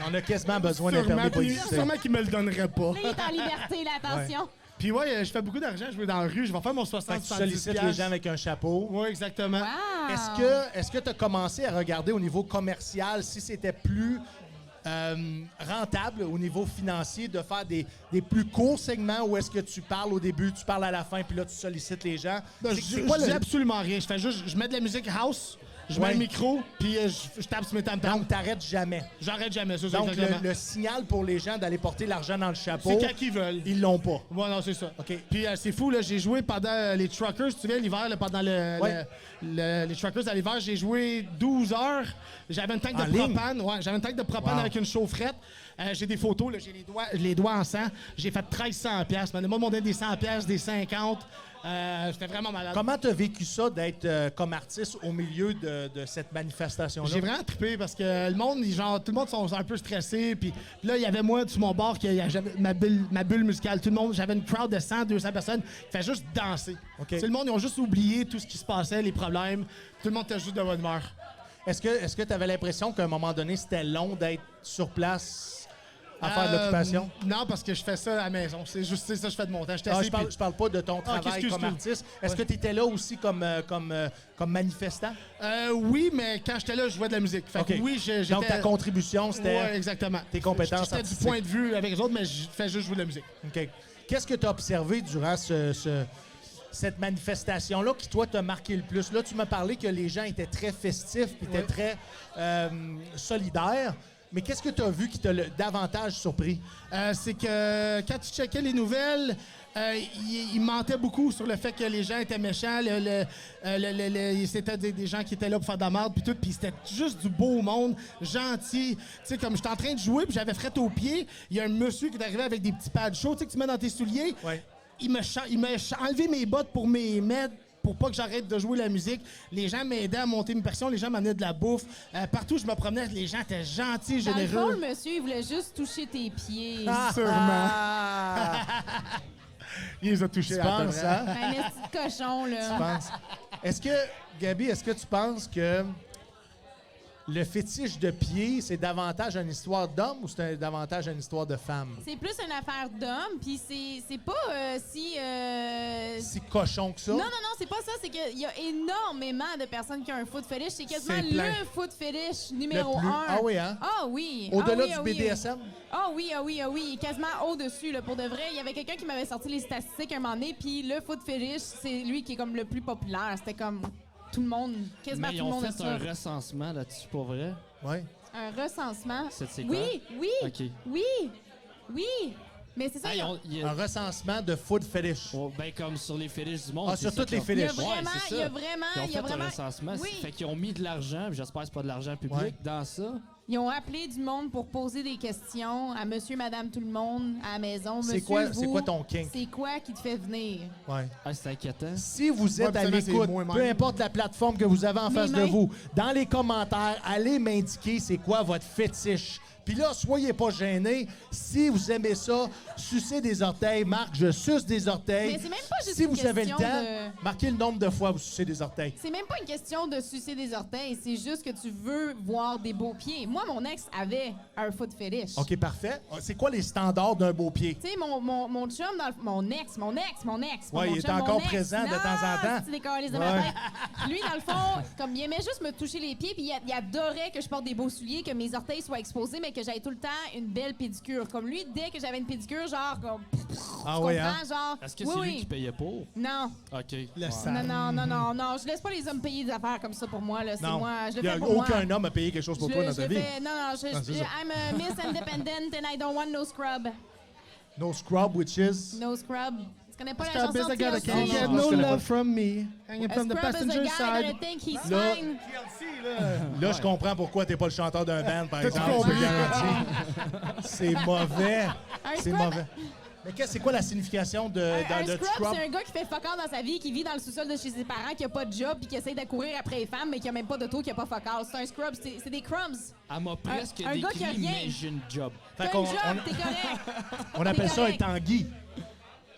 On a quasiment besoin d'un Sûrement, permis pour puis exister. sûrement qu'ils me le donneraient pas. Là, il est en liberté, là, attention. Puis ouais, je fais beaucoup d'argent, je vais dans la rue, je vais faire mon Fait 60 que tu sollicites les gens avec un chapeau. Oui, exactement. Wow. Est-ce que tu as commencé à regarder au niveau commercial si c'était plus rentable au niveau financier de faire des plus courts segments ou est-ce que tu parles au début, tu parles à la fin, puis là, tu sollicites les gens? Ben, C'est je quoi dis le... absolument rien. Je fais juste, je mets de la musique house, je mets Ouais. le micro, puis je tape sur mes tam-tams. Donc, t'arrêtes jamais. J'arrête jamais, ça, c'est Donc, exactement. le signal pour les gens d'aller porter l'argent dans le chapeau, C'est quand qu'ils veulent. ils l'ont pas. Ouais, non, c'est ça. OK. Puis c'est fou, là, j'ai joué pendant les truckers, tu sais, l'hiver, là, pendant Ouais. les truckers à l'hiver, j'ai joué 12 heures. J'avais une tank En de ligne? propane. Ouais, j'avais une tank de propane Wow. avec une chaufferette. J'ai des photos, là, j'ai les doigts en sang. J'ai fait 1300 pièces. Moi, on donné des 100 pièces, des 50. C'était vraiment malade. Comment tu as vécu ça d'être comme artiste au milieu de cette manifestation-là? J'ai vraiment trippé parce que le monde, tout le monde sont un peu stressés. Puis là, il y avait moi sur mon bord, j'avais ma bulle musicale. Tout le monde, j'avais une crowd de 100, 200 personnes qui fait juste danser. OK. Tu sais, le monde, ils ont juste oublié tout ce qui se passait, les problèmes. Tout le monde était juste de bonne humeur. Est-ce que tu avais l'impression qu'à un moment donné, c'était long d'être sur place à faire de l'occupation? Non, parce que je fais ça à la maison. C'est juste ça que je fais de mon temps. J'étais Ah, assis, je parle pas de ton travail excuse-toi. comme artiste. Est-ce que tu étais là aussi comme manifestant? oui, mais quand j'étais là, je jouais de la musique. Fait que OK. oui, j'étais... Donc, ta contribution, c'était Ouais, exactement. tes compétences J'étais du artistiques. point de vue avec les autres, mais je fais juste jouer de la musique. OK. Qu'est-ce que tu as observé durant cette manifestation-là qui, toi, t'a marqué le plus? Là, tu m'as parlé que les gens étaient très festifs et étaient Ouais. très solidaires. Mais qu'est-ce que tu as vu qui t'a davantage surpris? C'est que quand tu checkais les nouvelles, il mentait beaucoup sur le fait que les gens étaient méchants. C'était des gens qui étaient là pour faire de la merde, puis tout. Puis c'était juste du beau monde, gentil. Tu sais, comme j'étais en train de jouer, puis j'avais fret aux pieds. Il y a un monsieur qui est arrivé avec des petits pads chauds, tu sais, que tu mets dans tes souliers. Ouais. Il m'a enlevé mes bottes pour mes mettre, pour pas que j'arrête de jouer la musique. Les gens m'aidaient à monter mes percussions, les gens m'amenaient de la bouffe. Partout où je me promenais, les gens étaient gentils, Dans le fond, généreux. le monsieur, il voulait juste toucher tes pieds. Sûrement. Il les a touchés Tu à peu penses, près. hein? Un esti de cochon, là. Tu penses? Est-ce que, Gabi, est-ce que tu penses que le fétiche de pied, c'est davantage une histoire d'homme ou c'est davantage une histoire de femme? C'est plus une affaire d'homme, puis c'est pas si... Si cochon que ça? Non, c'est pas ça. C'est qu'il y a énormément de personnes qui ont un foot fétiche. C'est quasiment C'est plein. le foot fétiche Le numéro plus- 1. Ah oui, hein? Ah oui. Au-delà Ah oui, du ah oui. BDSM? Ah oui, quasiment au-dessus, là, pour de vrai. Il y avait quelqu'un qui m'avait sorti les statistiques un moment donné, puis le foot fétiche, c'est lui qui est comme le plus populaire. C'était comme tout le monde, quasiment Mais ils tout le ont monde a fait ça. un recensement là-dessus, pour vrai. Oui. Un recensement. C'est quoi? Oui, OK. oui. Mais c'est ça, Ah, il y a- il y a- Un recensement de foot fetish. Oh, ben, comme sur les fétiches du monde. Ah, c'est sur ça toutes les qu'ils ont- il y a fétiches. vraiment, Ouais, c'est il y a ça. vraiment, Ils ont il y a fait vraiment... un recensement. Oui. Fait qu'ils ont mis de l'argent, puis j'espère que c'est pas de l'argent public, Ouais. dans ça. Ils ont appelé du monde pour poser des questions à monsieur, madame, tout le monde, à la maison. C'est Monsieur, quoi, vous, ton kink? C'est quoi qui te fait venir? Ouais. Ah, c'est inquiétant. Si vous êtes Ouais, à puis ça, c'est l'écoute, moi-même. peu importe la plateforme que vous avez en Mes face de mains. vous, dans les commentaires, allez m'indiquer c'est quoi votre fétiche. Puis là, soyez pas gênés. Si vous aimez ça, sucez des orteils. Marc, je suce des orteils. Mais c'est même pas juste Si une vous avez le temps, question de- marquez le nombre de fois où vous sucez des orteils. C'est même pas une question de sucer des orteils, c'est juste que tu veux voir des beaux pieds. Moi, mon ex avait un foot fétiche. OK, parfait. C'est quoi les standards d'un beau pied? Tu sais, mon chum, dans le- mon ex, pas Ouais, mon il est chum, mon encore ex. présent de Non, temps en temps. c'est des câlisses de Ouais. ma tête. Lui, dans le fond, comme il aimait juste me toucher les pieds, puis il adorait que je porte des beaux souliers, que mes orteils soient exposés, mais que j'aille tout le temps une belle pédicure. Comme lui, dès que j'avais une pédicure, genre, comme, Ah tu oui, comprends, hein? genre, Est-ce que oui, c'est lui oui. qui payait pour? Non, OK. Le Ouais. sang. non, je laisse pas les hommes payer des affaires comme ça pour moi, là. C'est Non. moi, je Il le y a fais pour moi. aucun homme a payé quelque chose pour Je toi le- dans je ta le vie. fais- non, c'est ça. I'm a Miss Independent and I don't want no scrub. No scrub, which is... No scrub, Tu connais pas la Scrub is chanson a guy that TLC? can't get Non, je no connais pas. love from me. Hanging A from the scrub is a passenger guy that side. I think he's Là- fine. Là, je comprends pourquoi t'es pas le chanteur d'un band, par exemple. compris? Je te garantis. C'est mauvais. Un C'est scrub- mauvais. Mais c'est quoi la signification de Un de scrub, scrub? c'est un gars qui fait fuck all dans sa vie, qui vit dans le sous-sol de chez ses parents, qui a pas de job, puis qui essaye de courir après les femmes, mais qui a même pas d'auto, qui a pas fuck all. C'est un scrub, c'est des crumbs. Elle m'a presque un gars qui a décrit, rien. mais j'ai une job. Fait T'as qu'on- un job, t'es correct. on appelle ça un correct. tanguy.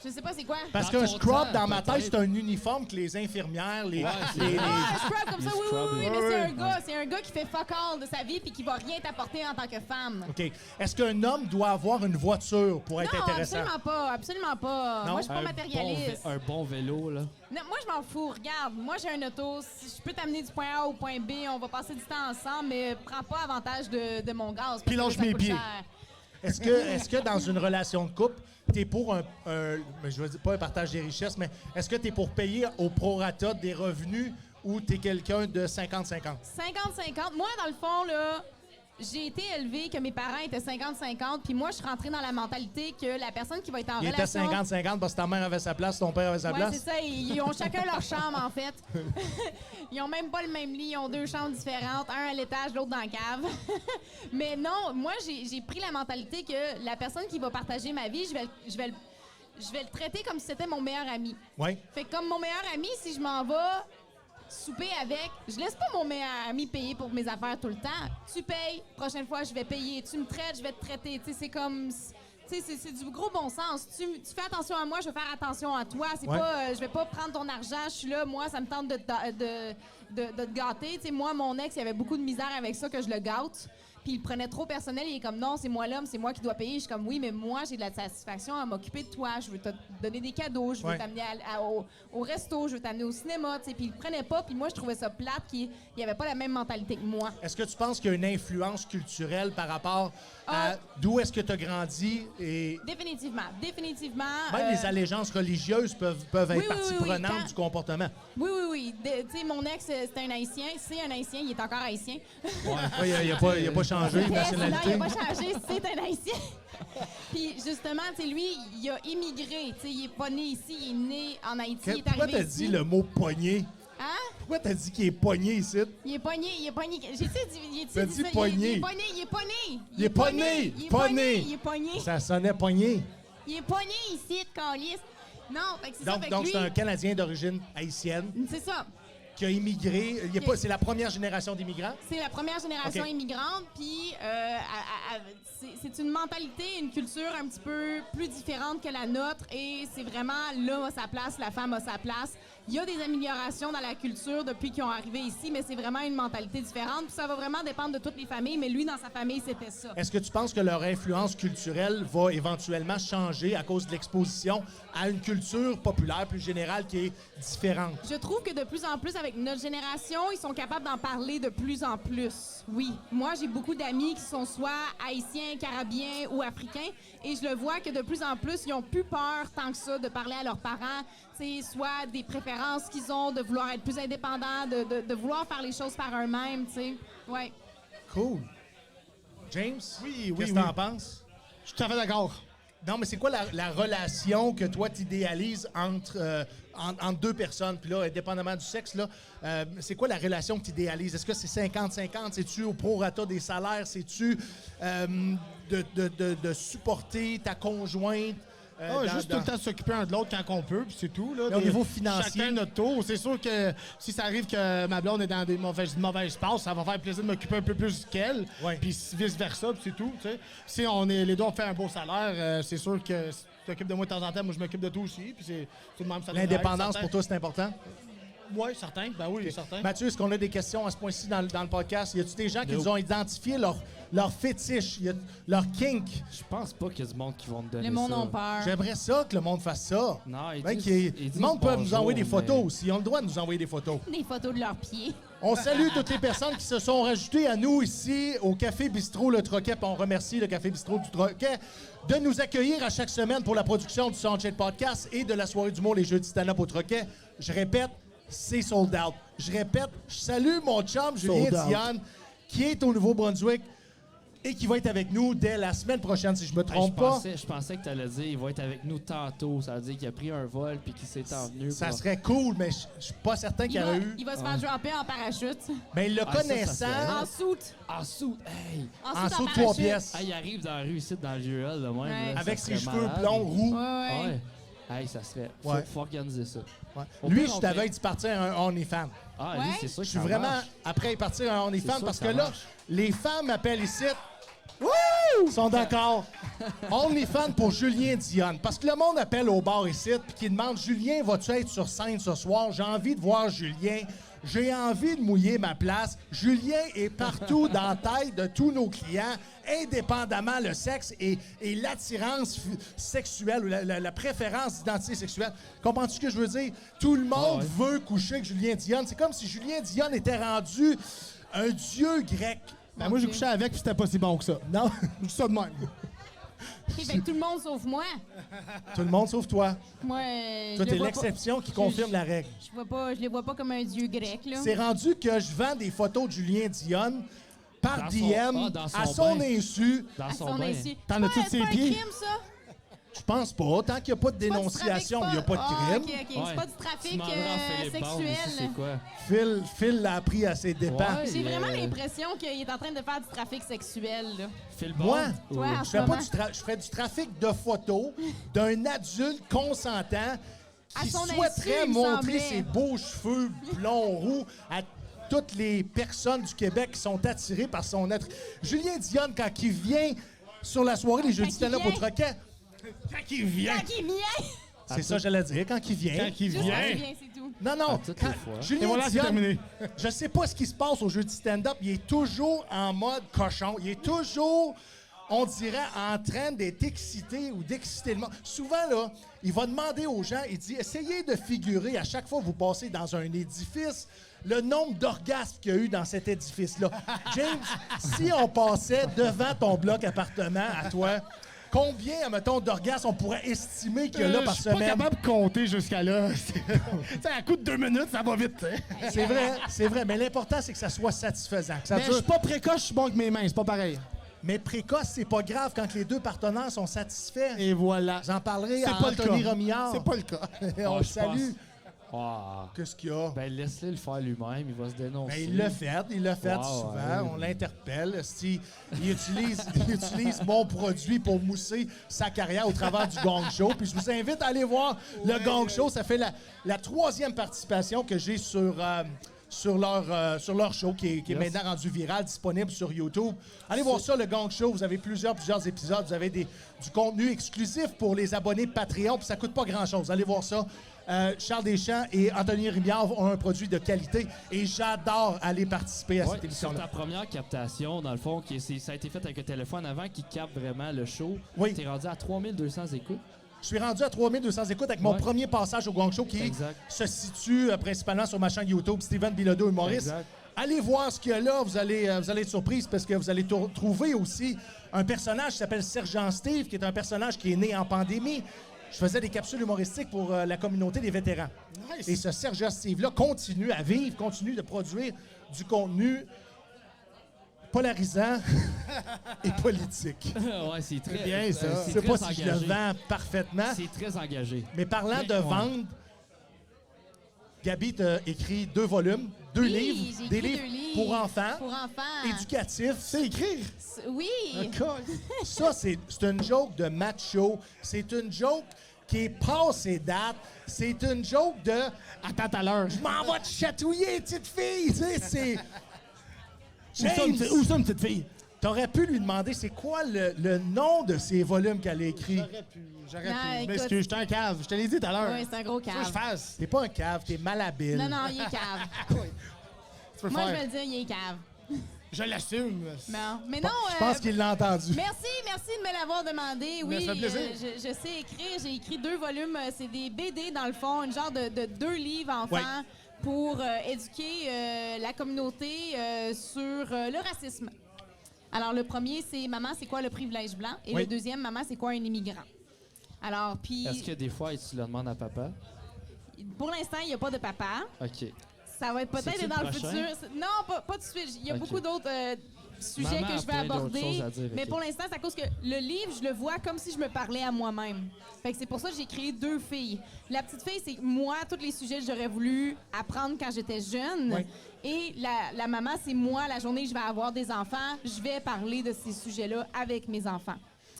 Je sais pas c'est quoi. Parce Dans qu'un ton scrub, temps, dans ma tête, peut-être. c'est un uniforme que les infirmières, les... c'est les- vrai. Ah, un scrub comme ça, oui, scrub, oui, oui. mais c'est un gars qui fait fuck all de sa vie puis qui va rien t'apporter en tant que femme. OK. Est-ce qu'un homme doit avoir une voiture pour être Non, intéressant? absolument pas. Non? Moi, je suis pas matérialiste. Un bon vélo, là. Non, moi, je m'en fous. Regarde, moi, j'ai un auto. Si je peux t'amener du point A au point B, on va passer du temps ensemble, mais prends pas avantage de mon gaz. parce Puis que lâche ça mes coûte pieds. cher. Est-ce que dans une relation de couple, t'es pour mais je veux dire pas un partage des richesses, mais est-ce que t'es pour payer au prorata des revenus ou t'es quelqu'un de 50-50? 50-50. Moi, dans le fond, là, j'ai été élevée que mes parents étaient 50-50, puis moi, je suis rentrée dans la mentalité que la personne qui va être en Il était relation... 50-50 parce que ta mère avait sa place, ton père avait sa Ouais, place? c'est ça. Ils ont chacun leur chambre, en fait. Ils ont même pas le même lit. Ils ont 2 chambres différentes, un à l'étage, l'autre dans la cave. Mais non, moi, j'ai pris la mentalité que la personne qui va partager ma vie, je vais le traiter comme si c'était mon meilleur ami. Oui. Fait que comme mon meilleur ami, si je m'en vais souper avec, je laisse pas mon meilleur ami payer pour mes affaires tout le temps. Tu payes, prochaine fois, je vais payer. Tu me traites, je vais te traiter. Tu sais, c'est comme... Tu sais, c'est du gros bon sens. Tu fais attention à moi, je vais faire attention à toi. C'est Ouais. pas, je vais pas prendre ton argent, je suis là, moi, ça me tente de te gâter. Tu sais, moi, mon ex, il avait beaucoup de misère avec ça, que je le gâte. Puis il le prenait trop personnel. Il est comme, non, c'est moi l'homme, c'est moi qui dois payer. Je suis comme, oui, mais moi, j'ai de la satisfaction à m'occuper de toi. Je veux te donner des cadeaux, je veux Ouais. t'amener au resto, je veux t'amener au cinéma. Tu sais, puis il le prenait pas. Puis moi, je trouvais ça plate qu'il y avait pas la même mentalité que moi. Est-ce que tu penses qu'il y a une influence culturelle par rapport à d'où est-ce que tu as grandi et Définitivement. même les allégeances religieuses peuvent être oui, partie oui, oui, prenante quand- du comportement? Oui. Tu sais, mon ex, c'était un Haïtien. C'est un Haïtien, il est encore Haïtien. Ouais, il a pas changé de Non, nationalité. il n'a pas changé, c'est un Haïtien. Puis justement, tu sais, lui, il a immigré. Tu sais, il est pas né ici, il est né en Haïti, il est Pourquoi arrivé t'as ici. dit le mot pogné? Hein? Pourquoi t'as dit qu'il est pogné ici? Il est pogné. J'ai-tu dit T'as dit dit ça? pogné. Il est pogné. Il est pas né, pas né. Il est pogné. Ça sonnait pogné. Il est pogné ici, de calice. Non, fait que c'est ça. Fait que Donc lui, c'est un Canadien d'origine haïtienne c'est ça. qui a immigré. C'est la première génération d'immigrants. C'est la première génération Ok. immigrante, puis c'est une mentalité, une culture un petit peu plus différente que la nôtre, et c'est vraiment l'homme a sa place, la femme a sa place. Il y a des améliorations dans la culture depuis qu'ils ont arrivé ici, mais c'est vraiment une mentalité différente, puis ça va vraiment dépendre de toutes les familles, mais lui, dans sa famille, c'était ça. Est-ce que tu penses que leur influence culturelle va éventuellement changer à cause de l'exposition à une culture populaire plus générale qui est différente? Je trouve que de plus en plus, avec notre génération, ils sont capables d'en parler de plus en plus. Oui. Moi, j'ai beaucoup d'amis qui sont soit haïtiens, carabiens ou africains, et je le vois que de plus en plus, ils ont plus peur tant que ça de parler à leurs parents, tu sais, soit des préférences qu'ils ont, de vouloir être plus indépendants, de vouloir faire les choses par eux-mêmes, tu sais. Ouais. Cool. James? Oui, Qu'est-ce que t'en penses? Je suis tout à fait d'accord. Non, mais c'est quoi la relation que toi, tu idéalises entre deux personnes? Puis là, indépendamment du sexe, là, c'est quoi la relation que tu idéalises? Est-ce que c'est 50-50? C'est-tu au prorata des salaires? C'est-tu de supporter ta conjointe? Juste tout le temps s'occuper un de l'autre quand on peut, puis c'est tout. Là. Mais au niveau financier- Chacun notre tour. C'est sûr que si ça arrive que ma blonde est dans des mauvaises passes, ça va faire plaisir de m'occuper un peu plus qu'elle. Ouais. Puis vice-versa, puis c'est tout. Tu sais. Si les deux ont fait un beau salaire, c'est sûr que si tu t'occupes de moi de temps en temps, moi je m'occupe de toi aussi. Puis c'est tout de même ça. L'indépendance, pour toi, c'est important? Oui, certain. Ben oui, certain. Mathieu, est-ce qu'on a des questions à ce point-ci dans le podcast? Y a-tu des gens qui nous ont identifié leur fétiche, leur kink? Je pense pas qu'il y a du monde qui vont me donner Le monde ça. a peur. J'aimerais ça que le monde fasse ça. Non, ils Ben, disent- le ils disent monde peut nous bonjour, envoyer des photos mais- aussi. Ils ont le droit de nous envoyer des photos. Des photos de leurs pieds. On salue toutes les personnes qui se sont rajoutées à nous ici au Café Bistrot Le Troquet. Puis on remercie le Café Bistrot du Troquet de nous accueillir à chaque semaine pour la production du Soundcheck Podcast et de la soirée d'humour les jeudis stand-up au Troquet. Je répète, c'est sold out. Je répète, je salue mon chum Julien Sold out. Dionne qui est au Nouveau-Brunswick. et qui va être avec nous dès la semaine prochaine, si je me Hey, trompe pas. Je pensais que tu allais dire il va être avec nous tantôt. Ça veut dire qu'il a pris un vol puis qu'il s'est envenu. Ça serait cool, mais je suis pas certain qu'il y aurait eu. Il va se faire dropper en parachute. Mais le Ah, ça connaissant, serait- En soute. En dessous, hey! en soute saut de 3 parachute. pièces, Hey, il arrive dans la rue ici, dans le GEL, là, même. Ouais. là, ça avec ses serait cheveux malade. blonds, roux. Ouais. Ouais. Hey, ça serait. Ouais. Faut organiser ça. Ouais. Au Lui, pire, je on t'avais fait- dit partir un OnlyFans. Ah, Ouais. lui, c'est sûr que Je suis ça vraiment marche. après y partir un C'est OnlyFans sûr parce que que ça là, marche. les femmes m'appellent ici. Wouh! Sont d'accord. OnlyFans pour Julien Dionne. Parce que le monde appelle au bar ici puis qui demande Julien, vas-tu être sur scène ce soir? J'ai envie de voir Julien. J'ai envie de mouiller ma place. Julien est partout dans la tête de tous nos clients, indépendamment le sexe et l'attirance sexuelle ou la préférence d'identité sexuelle. Comprends-tu ce que je veux dire? Tout le monde veut coucher avec Julien Dionne. C'est comme si Julien Dionne était rendu un dieu grec. Ben, moi, j'ai couché avec, puis c'était pas si bon que ça. Non, Je dis ça de même. Il fait que tout le monde sauf moi. tout le monde sauf toi. Moi, Toi, je t'es le vois l'exception qui Je- confirme la règle. je les vois pas comme un dieu grec, là. C'est rendu que je vends des photos de Julien Dionne par Dans DM son- dans son à son bain. insu. Dans À son son bain. insu. T'en as-tu de C'est ses pas un pieds? crime, ça? Je pense pas. Tant qu'il n'y a pas de dénonciation, il n'y a pas de crime. OK. Ouais. C'est pas du trafic Tu demanderas à Philippe Bond aussi, sexuel. c'est quoi? Phil l'a appris à ses dépens. Ouais. J'ai vraiment Euh, l'impression qu'il est en train de faire du trafic sexuel, là. Phil Bond? Moi? Ou- Toi, en Je ce fais pas moment. je ferais du trafic de photos d'un adulte consentant qui À son insu, souhaiterait il me montrer semblait. ses beaux cheveux blonds roux à toutes les personnes du Québec qui sont attirées par son être. Julien Dionne, quand il vient sur la soirée des Jeudis il stand-up au vient. Troquet, quand il vient, Quand il vient! c'est ça que j'allais dire, quand il vient. Quand il Juste quand vient. il vient, c'est tout. Non, non, À toutes quand les fois. Julien Et voilà, c'est Dionne, terminé. je sais pas ce qui se passe au jeu du stand-up, il est toujours en mode cochon. Il est toujours, on dirait, en train d'être excité ou d'exciter le monde. Souvent, là, il va demander aux gens, il dit, essayez de figurer à chaque fois que vous passez dans un édifice, le nombre d'orgasmes qu'il y a eu dans cet édifice-là. James, si on passait devant ton bloc appartement à toi, combien, mettons, d'orgasmes on pourrait estimer qu'il y a là par Je suis pas semaine? capable de compter jusqu'à là. Tu sais, à coup de 2 minutes, ça va vite. Hein. C'est vrai, mais l'important, c'est que ça soit satisfaisant. Que ça Mais je dure. suis pas précoce, je suis bon avec mes mains, c'est pas pareil. Mais précoce, c'est pas grave quand les deux partenaires sont satisfaits. Et voilà. J'en parlerai C'est à pas le Anthony cas. Romillard. C'est pas le cas. On Ah, le je salue. pense. Ah. Qu'est-ce qu'il y a? Ben, laisse-le le faire lui-même, il va se dénoncer. Ben, il l'a fait Wow, souvent. ouais. On l'interpelle. Il utilise mon produit pour mousser sa carrière au travers du Gong Show. Puis je vous invite à aller voir le Gong Show. Ça fait la troisième participation que j'ai sur leur show qui est Yes. maintenant rendu viral, disponible sur YouTube. Allez voir ça, le Gong Show. Vous avez plusieurs épisodes. Vous avez du contenu exclusif pour les abonnés Patreon. Puis ça coûte pas grand-chose. Allez voir ça. Charles Deschamps et Anthony Rivière ont un produit de qualité et j'adore aller participer à Ouais, cette sur émission-là. ta première captation, dans le fond, ça a été fait avec un téléphone avant qui capte vraiment le show. Oui. T'es rendu à 3200 écoutes. Je suis rendu à 3200 écoutes avec mon Ouais. premier passage au Gong Show qui Exact. se situe principalement sur ma chaîne YouTube, Steven Bilodeau humoriste. Exact. Allez voir ce qu'il y a là, vous allez être surprise parce que vous allez trouver aussi un personnage qui s'appelle Sergent Steve, qui est un personnage qui est né en pandémie. Je faisais des capsules humoristiques pour la communauté des vétérans. Nice. Et ce Sergent Steve-là continue à vivre, continue de produire du contenu polarisant et politique. Ouais, c'est très bien, ça. Je c'est sais pas très si je le engagé. vends parfaitement, C'est très engagé. mais parlant Mais, de ouais. vendre, Gabi t'a écrit 2 volumes, 2 Oui, livres, j'ai des écrit livres 2 livres. pour enfants, Pour enfants. éducatifs. C'est écrire. Oui. Ça, c'est une joke de macho. C'est une joke qui est passée date. C'est une joke de Attends tout à l'heure. je m'en vais te chatouiller, petite fille. Tu sais, c'est. Où ça, une petite fille? T'aurais pu lui demander c'est quoi le nom de ces volumes qu'elle a écrits. J'aurais Non, pu. écoute. Mais excuse, j'étais un cave. Je te l'ai dit tout à l'heure. Oui, c'est un gros Qu'est-ce que je cave. fasse? T'es pas un cave, t'es malhabile. Non, il est cave. Tu peux Moi, je faire. vais le dire, il est cave. Je l'assume. Non. Mais non. Je pense qu'il l'a entendu. Merci de me l'avoir demandé. Mais Oui, ça fait plaisir. je sais écrire. J'ai écrit 2 volumes. C'est des BD, dans le fond, une genre de 2 livres enfants Ouais. pour éduquer la communauté sur le racisme. Alors, le premier, c'est « Maman, c'est quoi le privilège blanc? » Et Oui. le deuxième, « Maman, c'est quoi un immigrant? » Alors, puis, Est-ce que des fois, tu le demandes à papa? pour l'instant, il n'y a pas de papa. OK. Ça va être C'est-tu peut-être le dans le prochain? futur. Non, pas tout de suite. Il y a Ok. beaucoup d'autres sujets Maman que a je vais plein d'autres aborder. choses à dire, Mais ok. pour l'instant, c'est à cause que le livre, je le vois comme si je me parlais à moi-même. Fait que c'est pour ça que j'ai créé 2 filles. La petite fille, c'est moi, tous les sujets que j'aurais voulu apprendre quand j'étais jeune. Oui. Et la maman, c'est moi, la journée que je vais avoir des enfants, je vais parler de ces sujets-là avec mes enfants.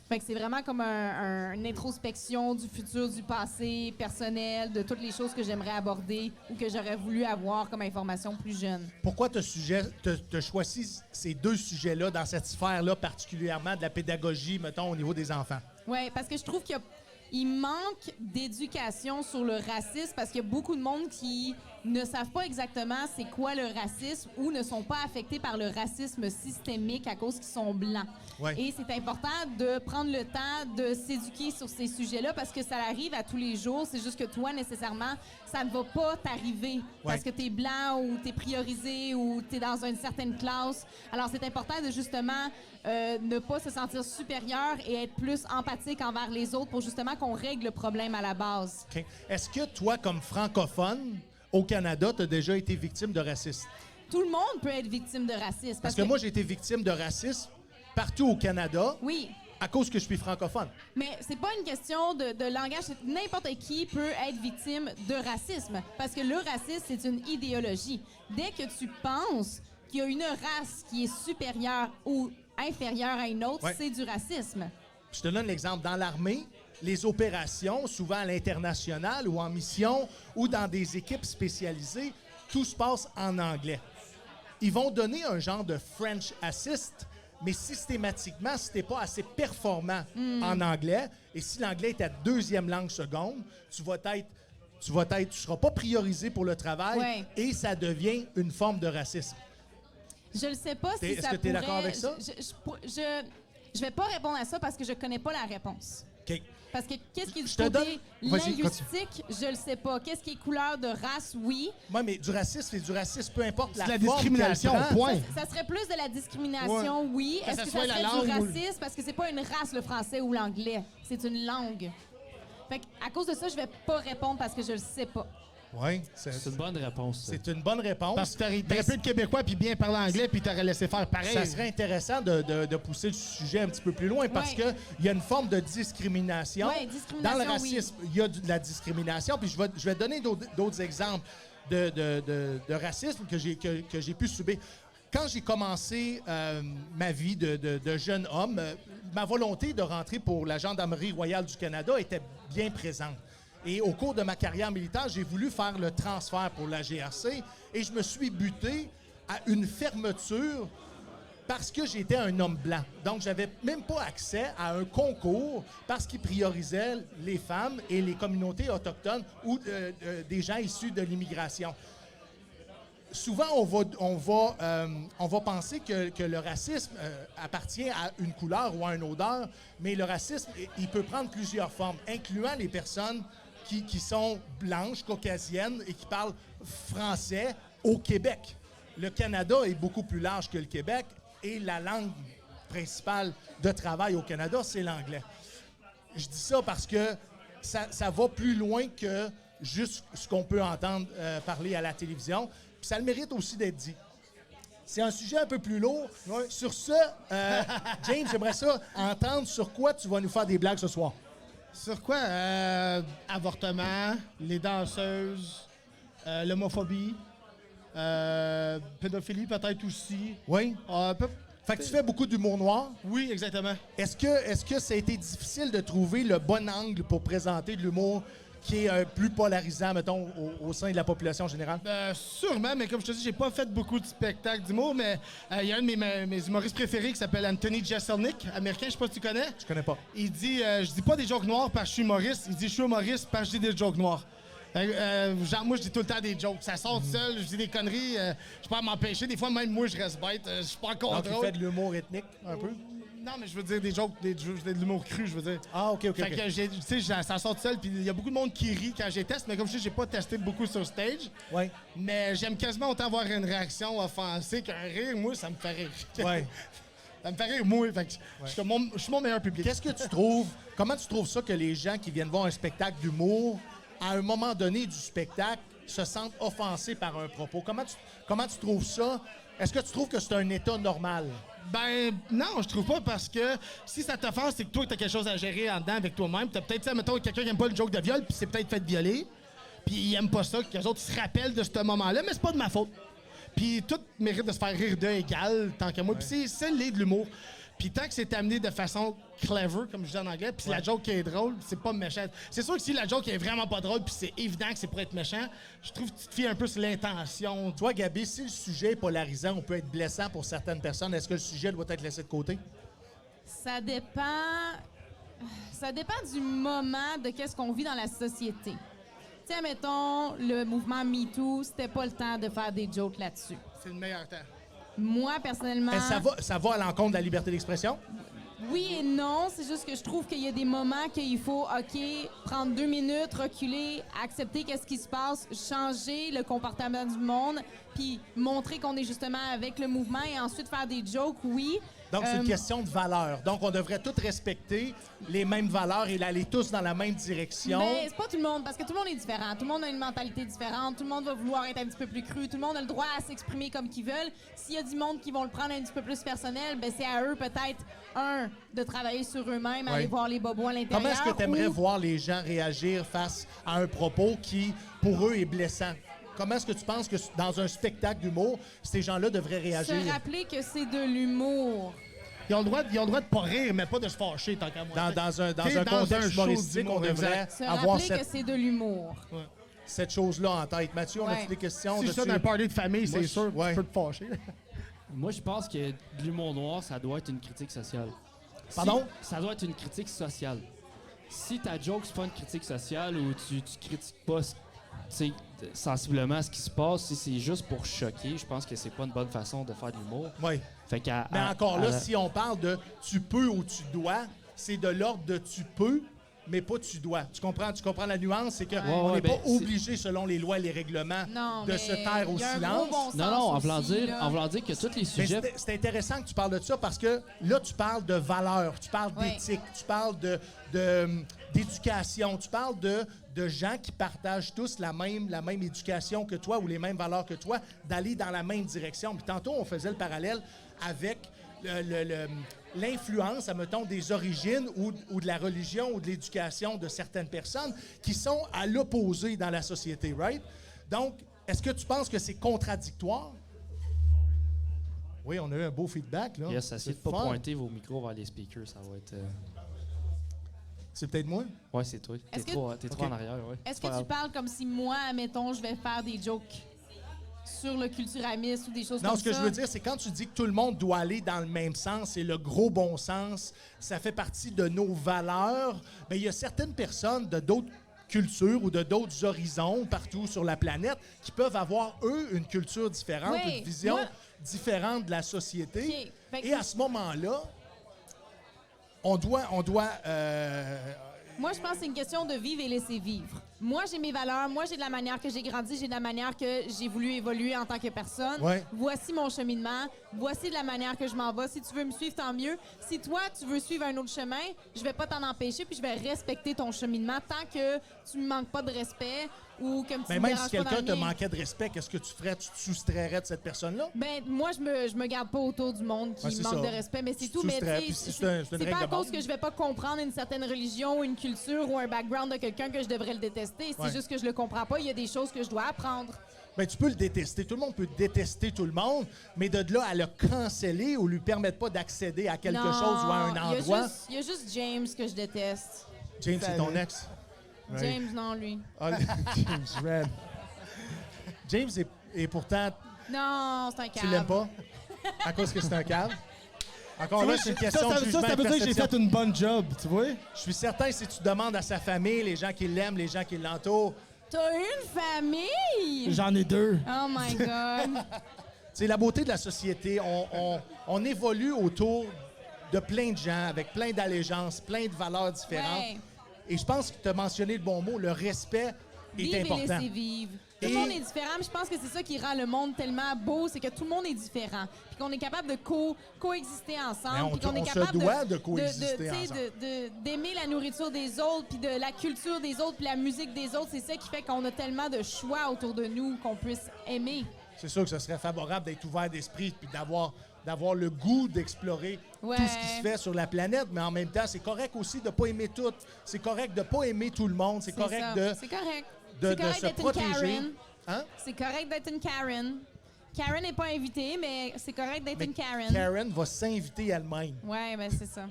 Fait que c'est vraiment comme une introspection du futur, du passé, personnel, de toutes les choses que j'aimerais aborder ou que j'aurais voulu avoir comme information plus jeune. Pourquoi tu as choisi ces 2 sujets-là dans cette sphère-là, particulièrement de la pédagogie, mettons, au niveau des enfants? Oui, parce que je trouve qu'il manque d'éducation sur le racisme parce qu'il y a beaucoup de monde qui ne savent pas exactement c'est quoi le racisme ou ne sont pas affectés par le racisme systémique à cause qu'ils sont blancs. Ouais. Et c'est important de prendre le temps de s'éduquer sur ces sujets-là parce que ça arrive à tous les jours. C'est juste que toi, nécessairement, ça ne va pas t'arriver parce que tu es blanc ou tu es priorisé ou tu es dans une certaine classe. Alors, c'est important de justement ne pas se sentir supérieur et être plus empathique envers les autres pour justement qu'on règle le problème à la base. OK. Est-ce que toi, comme francophone, au Canada, tu as déjà été victime de racisme? Tout le monde peut être victime de racisme. Parce que moi, j'ai été victime de racisme partout au Canada Oui, à cause que je suis francophone. mais c'est pas une question de langage. N'importe qui peut être victime de racisme. Parce que le racisme, c'est une idéologie. Dès que tu penses qu'il y a une race qui est supérieure ou inférieure à une autre, Ouais. c'est du racisme. Je te donne l'exemple. Dans l'armée, les opérations, souvent à l'international ou en mission ou dans des équipes spécialisées, tout se passe en anglais. Ils vont donner un genre de French assist, mais systématiquement, si tu n'es pas assez performant en anglais, et si l'anglais est ta 2e langue seconde, tu seras pas priorisé pour le travail Ouais. et ça devient une forme de racisme. Je ne sais pas si Est-ce ça que t'es pourrait... d'accord avec ça? Je vais pas répondre à ça parce que je connais pas la réponse. OK. Parce que qu'est-ce qui est du Je te côté donne- Vas-y, linguistique, je le sais pas. Qu'est-ce qui est couleur de race, oui. Moi, mais du racisme, c'est du racisme, peu importe la C'est la forme discrimination, qu'elle prend. point. Ça serait plus de la discrimination, Ouais. oui. Que Est-ce ça que soit ça la serait du langue ou- racisme? Parce que c'est pas une race, le français ou l'anglais. C'est une langue. Fait à cause de ça, je vais pas répondre parce que je le sais pas. Oui, C'est une bonne réponse. ça. c'est une bonne réponse. Parce que t'aurais Mais peu de Québécois puis bien parler anglais puis t'aurais laissé faire pareil. ça serait intéressant de pousser le sujet un petit peu plus loin parce Ouais. qu'il y a une forme de discrimination. Ouais, discrimination, Dans le racisme, il y a de la discrimination. Puis je vais donner d'autres exemples de racisme que j'ai pu subir. Quand j'ai commencé ma vie de jeune homme, ma volonté de rentrer pour la Gendarmerie royale du Canada était bien présente. Et au cours de ma carrière militaire, j'ai voulu faire le transfert pour la GRC et je me suis buté à une fermeture parce que j'étais un homme blanc. Donc, j'avais même pas accès à un concours parce qu'ils priorisaient les femmes et les communautés autochtones ou des gens issus de l'immigration. Souvent, on va penser que le racisme appartient à une couleur ou à une odeur, mais le racisme, il peut prendre plusieurs formes, incluant les personnes qui sont blanches, caucasiennes et qui parlent français au Québec. Le Canada est beaucoup plus large que le Québec et la langue principale de travail au Canada, c'est l'anglais. Je dis ça parce que ça va plus loin que juste ce qu'on peut entendre parler à la télévision. Puis ça le mérite aussi d'être dit. C'est un sujet un peu plus lourd. Sur ce, James, j'aimerais ça entendre sur quoi tu vas nous faire des blagues ce soir. Sur quoi? Avortement, les danseuses, l'homophobie, pédophilie peut-être aussi. Oui? Fait que tu fais beaucoup d'humour noir. Oui, exactement. Est-ce que ça a été difficile de trouver le bon angle pour présenter de l'humour qui est plus polarisant, mettons, au sein de la population générale? Sûrement, mais comme je te dis, j'ai pas fait beaucoup de spectacles d'humour, mais il y a un de mes humoristes préférés qui s'appelle Anthony Jeselnik, américain, je sais pas si tu connais. Je connais pas. Il dit, je dis pas des jokes noirs parce que je suis humoriste, il dit je suis humoriste parce que je dis des jokes noirs. Genre, moi, je dis tout le temps des jokes. Ça sort tout seul, je dis des conneries, je peux pas m'empêcher. Des fois, même moi, je reste bête, je suis pas en Donc, tu contrôle. fais de l'humour ethnique, un peu? Non, mais je veux dire des jokes, de l'humour cru, je veux dire. Ah, OK. Fait que, tu sais, ça sort tout seul, puis il y a beaucoup de monde qui rit quand j'ai teste, mais comme je dis, j'ai pas testé beaucoup sur stage. Oui. Mais j'aime quasiment autant avoir une réaction offensée qu'un rire. Moi, ça me fait rire. Ouais. Ça me fait rire, moi. Fait que je suis mon meilleur public. Qu'est-ce que tu trouves? Comment tu trouves ça que les gens qui viennent voir un spectacle d'humour, à un moment donné du spectacle, se sentent offensés par un propos? Comment tu trouves ça Est-ce que tu trouves que c'est un état normal? Ben, non, je trouve pas, parce que si ça t'offense, c'est que toi, t'as quelque chose à gérer en dedans avec toi-même. T'as peut-être, mettons, quelqu'un qui aime pas le joke de viol, puis c'est peut-être fait violer, puis il aime pas ça, que les autres se rappellent de ce moment-là, mais c'est pas de ma faute. Puis tout mérite de se faire rire d'eux égal, tant que moi. Puis c'est le de l'humour. Puis tant que c'est amené de façon clever, comme je dis en anglais, puis la joke qui est drôle, c'est pas méchant. C'est sûr que si la joke est vraiment pas drôle, puis c'est évident que c'est pour être méchant, je trouve que tu te fies un peu sur l'intention. Toi, Gabi, si le sujet est polarisant, on peut être blessant pour certaines personnes. Est-ce que le sujet doit être laissé de côté? Ça dépend. Ça dépend du moment de qu'est-ce qu'on vit dans la société. Tu sais, mettons, le mouvement MeToo, c'était pas le temps de faire des jokes là-dessus. C'est le meilleur temps. Moi, personnellement... Ça va à l'encontre de la liberté d'expression? Oui et non. C'est juste que je trouve qu'il y a des moments qu'il faut, OK, prendre 2 minutes, reculer, accepter qu'est-ce qui se passe, changer le comportement du monde, puis montrer qu'on est justement avec le mouvement et ensuite faire des jokes, oui. Donc, c'est une question de valeur. Donc, on devrait tous respecter les mêmes valeurs et aller tous dans la même direction. Mais c'est pas tout le monde, parce que tout le monde est différent. Tout le monde a une mentalité différente. Tout le monde va vouloir être un petit peu plus cru. Tout le monde a le droit à s'exprimer comme qu'ils veulent. S'il y a du monde qui vont le prendre un petit peu plus personnel, ben c'est à eux peut-être, de travailler sur eux-mêmes, aller voir les bobos à l'intérieur. Comment est-ce que tu aimerais voir les gens réagir face à un propos qui, pour eux, est blessant? Comment est-ce que tu penses que dans un spectacle d'humour, ces gens-là devraient réagir? Se rappeler que c'est de l'humour. Ils ont le droit de pas rire, mais pas de se fâcher, tant qu'à moi. Dans un T'sais, contexte show humoristique, d'humour, on devrait exact. Se avoir rappeler que c'est de l'humour. cette chose-là en tête. Mathieu, on a-tu Ouais. des questions? Si je suis dans un party de famille, Moi, c'est sûr, ouais. tu peux te fâcher. Moi, je pense que de l'humour noir, ça doit être une critique sociale. Pardon? Ça doit être une critique sociale. Si ta joke, c'est pas une critique sociale ou tu critiques pas sensiblement ce qui se passe, si c'est juste pour choquer, je pense que c'est pas une bonne façon de faire de l'humour. Oui. Fait qu'à, Mais à- encore à là, la- si on parle de tu peux ou tu dois, c'est de l'ordre de tu peux, mais pas tu dois. Tu comprends la nuance? C'est qu'on ouais, n'est ben, pas obligé, selon les lois et les règlements, Non, de mais se taire au il y a un silence. gros bon sens Non, en voulant aussi, dire, là. en voulant dire que tous les Mais sujets... c'est intéressant que tu parles de ça parce que là, tu parles de valeurs, tu parles Oui. d'éthique, tu parles d'éducation, tu parles de gens qui partagent tous la même éducation que toi ou les mêmes valeurs que toi, d'aller dans la même direction. Puis tantôt, on faisait le parallèle avec l'influence, admettons, des origines ou de la religion ou de l'éducation de certaines personnes qui sont à l'opposé dans la société, right? Donc, est-ce que tu penses que c'est contradictoire? Oui, on a eu un beau feedback, là. Yes, essayez de C'est pas fun. pointer vos micros vers les speakers, ça va être... C'est peut-être moi? Ouais, c'est toi. T'es Est-ce que- trop Ok. en arrière, ouais. Est-ce C'est pas que tu grave. parles comme si moi, admettons, je vais faire des jokes sur le culturamisme ou des choses Non, comme ce que ça? je veux dire, c'est quand tu dis que tout le monde doit aller dans le même sens et le gros bon sens, ça fait partie de nos valeurs, mais il y a certaines personnes de d'autres cultures ou de d'autres horizons partout sur la planète qui peuvent avoir, eux, une culture différente, Oui, une vision moi- différente de la société. Ok, fait que- Et à ce moment-là, on doit Moi, je pense que c'est une question de vivre et laisser vivre. Moi, j'ai mes valeurs. Moi, j'ai de la manière que j'ai grandi. J'ai de la manière que j'ai voulu évoluer en tant que personne. Ouais. Voici mon cheminement. Voici de la manière que je m'en vais. Si tu veux me suivre, tant mieux. Si toi, tu veux suivre un autre chemin, je vais pas t'en empêcher, puis je vais respecter ton cheminement tant que tu me manques pas de respect ou comme tu mais me même déranges si pas dans quelqu'un le te mien. manquait de respect, qu'est-ce que tu ferais? Tu te soustrairais de cette personne-là? Ben, moi, je me garde pas autour du monde qui Ouais, c'est manque ça. de respect, mais c'est Tu tout. Mais soustrais, tu puis sais, c'est une c'est règle pas à de cause base. que je vais pas comprendre une certaine religion, une culture ou un background de quelqu'un que je devrais le détester. C'est Ouais. juste que je le comprends pas. Il y a des choses que je dois apprendre. Ben, tu peux le détester. Tout le monde peut détester tout le monde, mais de là à le canceller ou lui permettre pas d'accéder à quelque Non, chose ou à un endroit. Il y a juste James que je déteste. James, c'est ton ex. Right. James, non, lui. Ah, James Red. James est pourtant. Non, c'est un Tu câble. l'aimes pas? À cause que c'est un câble? Encore là, c'est une question de jugement ça et de veut dire que j'ai perception. fait une bonne job, tu vois? Je suis certain si tu demandes à sa famille, les gens qui l'aiment, les gens qui l'entourent, T'as une famille? J'en ai 2. Oh my God. c'est la beauté de la société. On évolue autour de plein de gens, avec plein d'allégeances, plein de valeurs différentes. Ouais. Et je pense que tu as mentionné le bon mot, le respect est Vivre et important. laisser vivre. Tout Et- le monde est différent, mais je pense que c'est ça qui rend le monde tellement beau, c'est que tout le monde est différent. Puis qu'on est capable de coexister Mais ensemble. on puis qu'on te- est on se capable doit de coexister tu sais, ensemble. d'aimer la nourriture des autres, puis de la culture des autres, puis la musique des autres. C'est ça qui fait qu'on a tellement de choix autour de nous qu'on puisse aimer. c'est sûr que ce serait favorable d'être ouvert d'esprit puis d'avoir le goût d'explorer Ouais. tout ce qui se fait sur la planète, mais en même temps, c'est correct aussi de ne pas aimer tout. C'est correct de ne pas aimer tout le monde. C'est correct ça. de C'est correct. de C'est correct se d'être une protéger. Karen. Hein? C'est correct d'être une Karen. Karen n'est pas invitée, mais c'est correct d'être Mais une Karen. Karen va s'inviter elle-même. Ouais, ben c'est ça.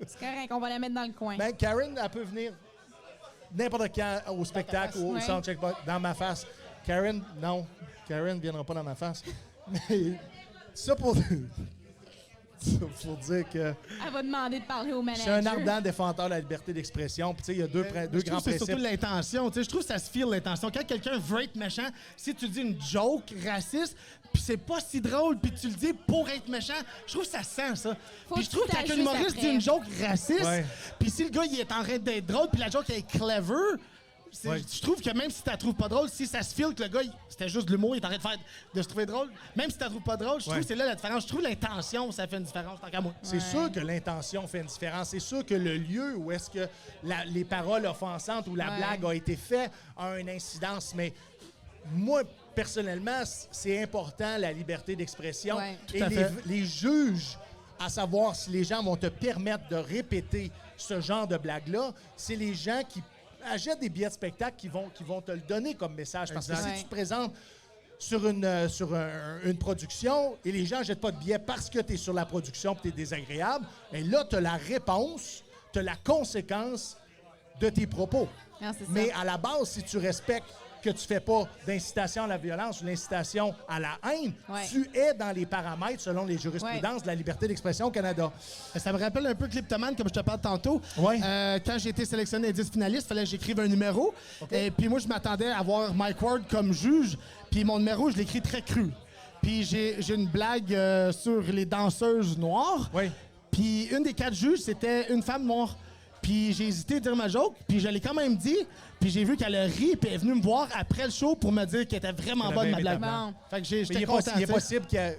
C'est correct, on va la mettre dans le coin. Ben, Karen, elle peut venir n'importe quand au spectacle ou au Ouais. soundcheck dans ma face. Karen, non. Karen ne viendra pas dans ma face. Mais ça pour dire que Elle va demander de parler au je manager. suis un ardent défenseur de la liberté d'expression. Puis, tu sais, il y a deux Je grands trouve que c'est principes. surtout l'intention. Tu sais, je trouve que ça se file l'intention. Quand quelqu'un veut être méchant, si tu dis une joke raciste, puis c'est pas si drôle, puis tu le dis pour être méchant, je trouve que ça sent ça. Faut Puis je que trouve tu que quand un t'ajustes humoriste après. dit une joke raciste, Ouais. puis si le gars il est en train d'être drôle, puis la joke est clever, Ouais. je trouve que même si tu la trouves pas drôle, si ça se file que le gars, c'était juste de l'humour, il est en train de se trouver drôle, même si tu la trouves pas drôle, je trouve Ouais. que c'est là la différence. Je trouve l'intention, ça fait une différence, tant qu'à moi. C'est sûr que l'intention fait une différence. C'est sûr que le lieu où est-ce que les paroles offensantes ou la Ouais. blague a été faite a une incidence. Mais moi, personnellement, c'est important, la liberté d'expression. Ouais. Et à fait. les juges, à savoir si les gens vont te permettre de répéter ce genre de blague-là, c'est les gens qui achètent des billets de spectacle qui vont te le donner comme message. Parce que Exact. si Ouais. tu te présentes sur une production et les gens n'achètent pas de billets parce que tu es sur la production et tu es désagréable, bien là, tu as la réponse, tu as la conséquence de tes propos. Non, c'est ça. Mais à la base, si tu respectes que tu fais pas d'incitation à la violence ou l'incitation à la haine, Ouais. tu es dans les paramètres, selon les jurisprudences, de la liberté d'expression au Canada. Ça me rappelle un peu Cliptoman, comme je te parle tantôt. Ouais. Quand j'ai été sélectionné à 10 finalistes, il fallait que j'écrive un numéro. Et puis moi, je m'attendais à avoir Mike Ward comme juge. Puis mon numéro, je l'écris très cru. Puis j'ai une blague sur les danseuses noires. Oui. Puis une des 4 juges, c'était une femme noire. Puis j'ai hésité à dire ma joke, puis je l'ai quand même dit. Puis j'ai vu qu'elle a ri, puis elle est venue me voir après le show pour me dire qu'elle était vraiment Elle bonne, avait ma aimé blague. ta blague. Fait que Mais j'étais content. il est tu sais. possible que, tu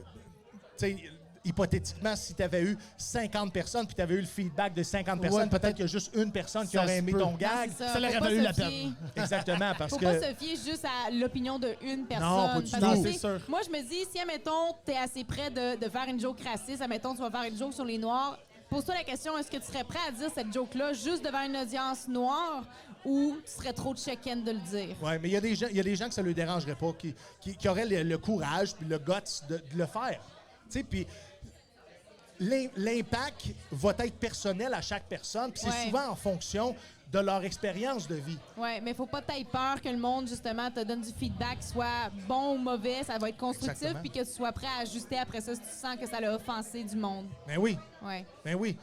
sais, hypothétiquement, si tu avais eu 50 personnes puis tu avais eu le feedback de 50 personnes, peut-être. peut-être qu'il y a juste une personne qui Ça aurait se aimé peut. ton Non, gag. c'est Ça leur Faut a pas valu se la fier- peine. Exactement, parce Faut que... pas se fier juste à l'opinion d'une personne. Non, pas du Parce tout. que, Non, tu sais, c'est sûr. Moi, je me dis, si, admettons, t'es assez près de faire une joke raciste, admettons, tu vas faire une joke sur les Noirs, pose-toi la question, est-ce que tu serais prêt à dire cette joke-là juste devant une audience noire ou tu serais trop chicken de le dire? Oui, mais il y a des gens que ça ne leur dérangerait pas, qui auraient le courage puis le guts de le faire. Tu sais, puis l'impact va être personnel à chaque personne, puis c'est Ouais. souvent en fonction de leur expérience de vie. Ouais, mais faut pas t'aille peur que le monde, justement, te donne du feedback, soit bon ou mauvais, ça va être constructif, Exactement. puis que tu sois prêt à ajuster après ça si tu sens que ça l'a offensé du monde. Ben oui, Ouais. ben oui.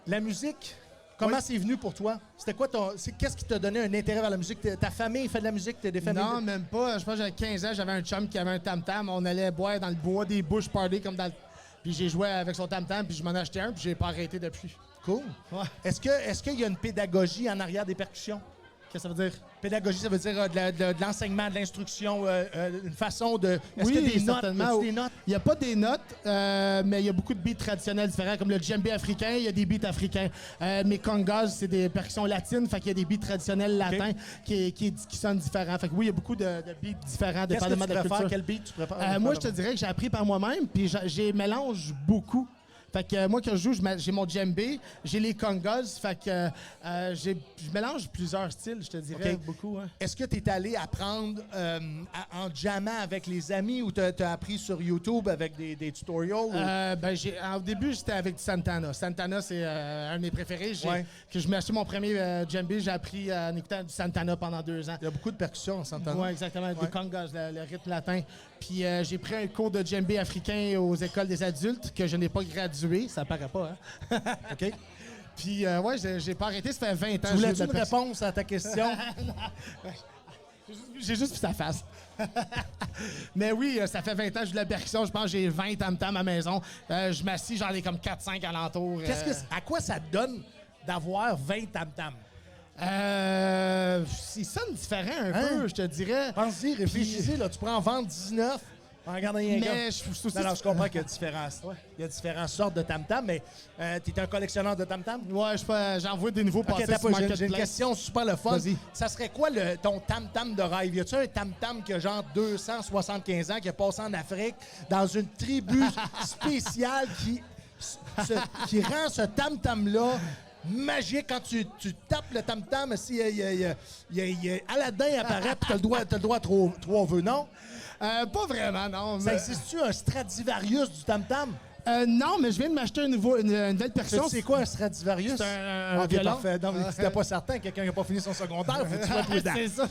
La musique, comment c'est venu pour toi? C'était quoi qu'est-ce qui t'a donné un intérêt vers la musique? Ta famille fait de la musique? T'as des familles? Non, même pas. Je pense que j'avais 15 ans, j'avais un chum qui avait un tam-tam. On allait boire dans le bois des bush party comme dans le... Puis j'ai joué avec son tam-tam, puis je m'en ai acheté un, puis j'ai pas arrêté depuis. Cool. Ouais. Est-ce qu'il y a une pédagogie en arrière des percussions? Qu'est-ce que ça veut dire? Pédagogie, ça veut dire de l'enseignement, de l'instruction, une façon de... Est-ce Oui, qu'il y a des notes? certainement. As-tu des notes? Il n'y a pas des notes, mais il y a beaucoup de beats traditionnels différents, comme le djembé africain, il y a des beats africains. Mes congas, c'est des percussions latines, fait qu'il y a des beats traditionnels latins qui sonnent différents. Fait que oui, il y a beaucoup de beats différents, Qu'est-ce que dépendamment tu de la préfères? culture. Quel beat tu préfères? Moi, je te dirais que j'ai appris par moi-même, puis j'ai mélange beaucoup. Fait que moi, quand je joue, j'ai mon djembé, j'ai les congas, fait que je mélange plusieurs styles, je te dirais, OK. beaucoup. Hein. Est-ce que tu es allé apprendre en jammant avec les amis ou tu as appris sur YouTube avec des tutorials? Au début, j'étais avec du Santana. Santana, c'est un de mes préférés. Ouais. Que je m'ai acheté mon premier djembé, j'ai appris en écoutant du Santana pendant 2 ans. Il y a beaucoup de percussions en Santana. Oui, exactement, Ouais. des congas, le rythme latin. Puis j'ai pris un cours de djembé africain aux écoles des adultes que je n'ai pas gradué, ça paraît pas, hein? OK. Puis ouais, j'ai pas arrêté, ça fait 20 ans. Tu que voulais je joue de une la percussion. réponse à ta question? J'ai juste vu sa face. Mais oui, ça fait 20 ans que je joue de la percussion. Je pense que j'ai 20 tam-tams à la maison. Je m'assis, j'en ai comme 4-5 alentours. À quoi ça te donne d'avoir 20 tam-tams? Il sonne différent un Hein? peu, je te dirais. Pensez-y, réfléchissez, là, tu pourrais en vendre 19. En regardant un gars. Mais je suis aussi... Non, je comprends qu'il y a différentes sortes de tam-tam, mais tu es un collectionneur de tam-tam? Ouais, j'en vois des nouveaux Ok, passer attends sur pas, j'ai une Marketplace. question super le fun. Vas-y. Ça serait quoi ton tam-tam de rêve? Y a-tu un tam-tam qui a genre 275 ans, qui a passé en Afrique, dans une tribu spéciale qui rend ce tam-tam-là magique quand tu tapes le tam-tam, si Aladdin apparaît puis t'as le droit à trois vœux, non? Pas vraiment, non. Ça mais- existe-tu un Stradivarius du tam-tam? Non, mais je viens de m'acheter une nouvelle version. C'est quoi un Stradivarius? C'est un Ok, violon. parfait. Non, mais si t'es pas certain, quelqu'un qui n'a pas fini son secondaire, faut que tu sois prudent. C'est ça.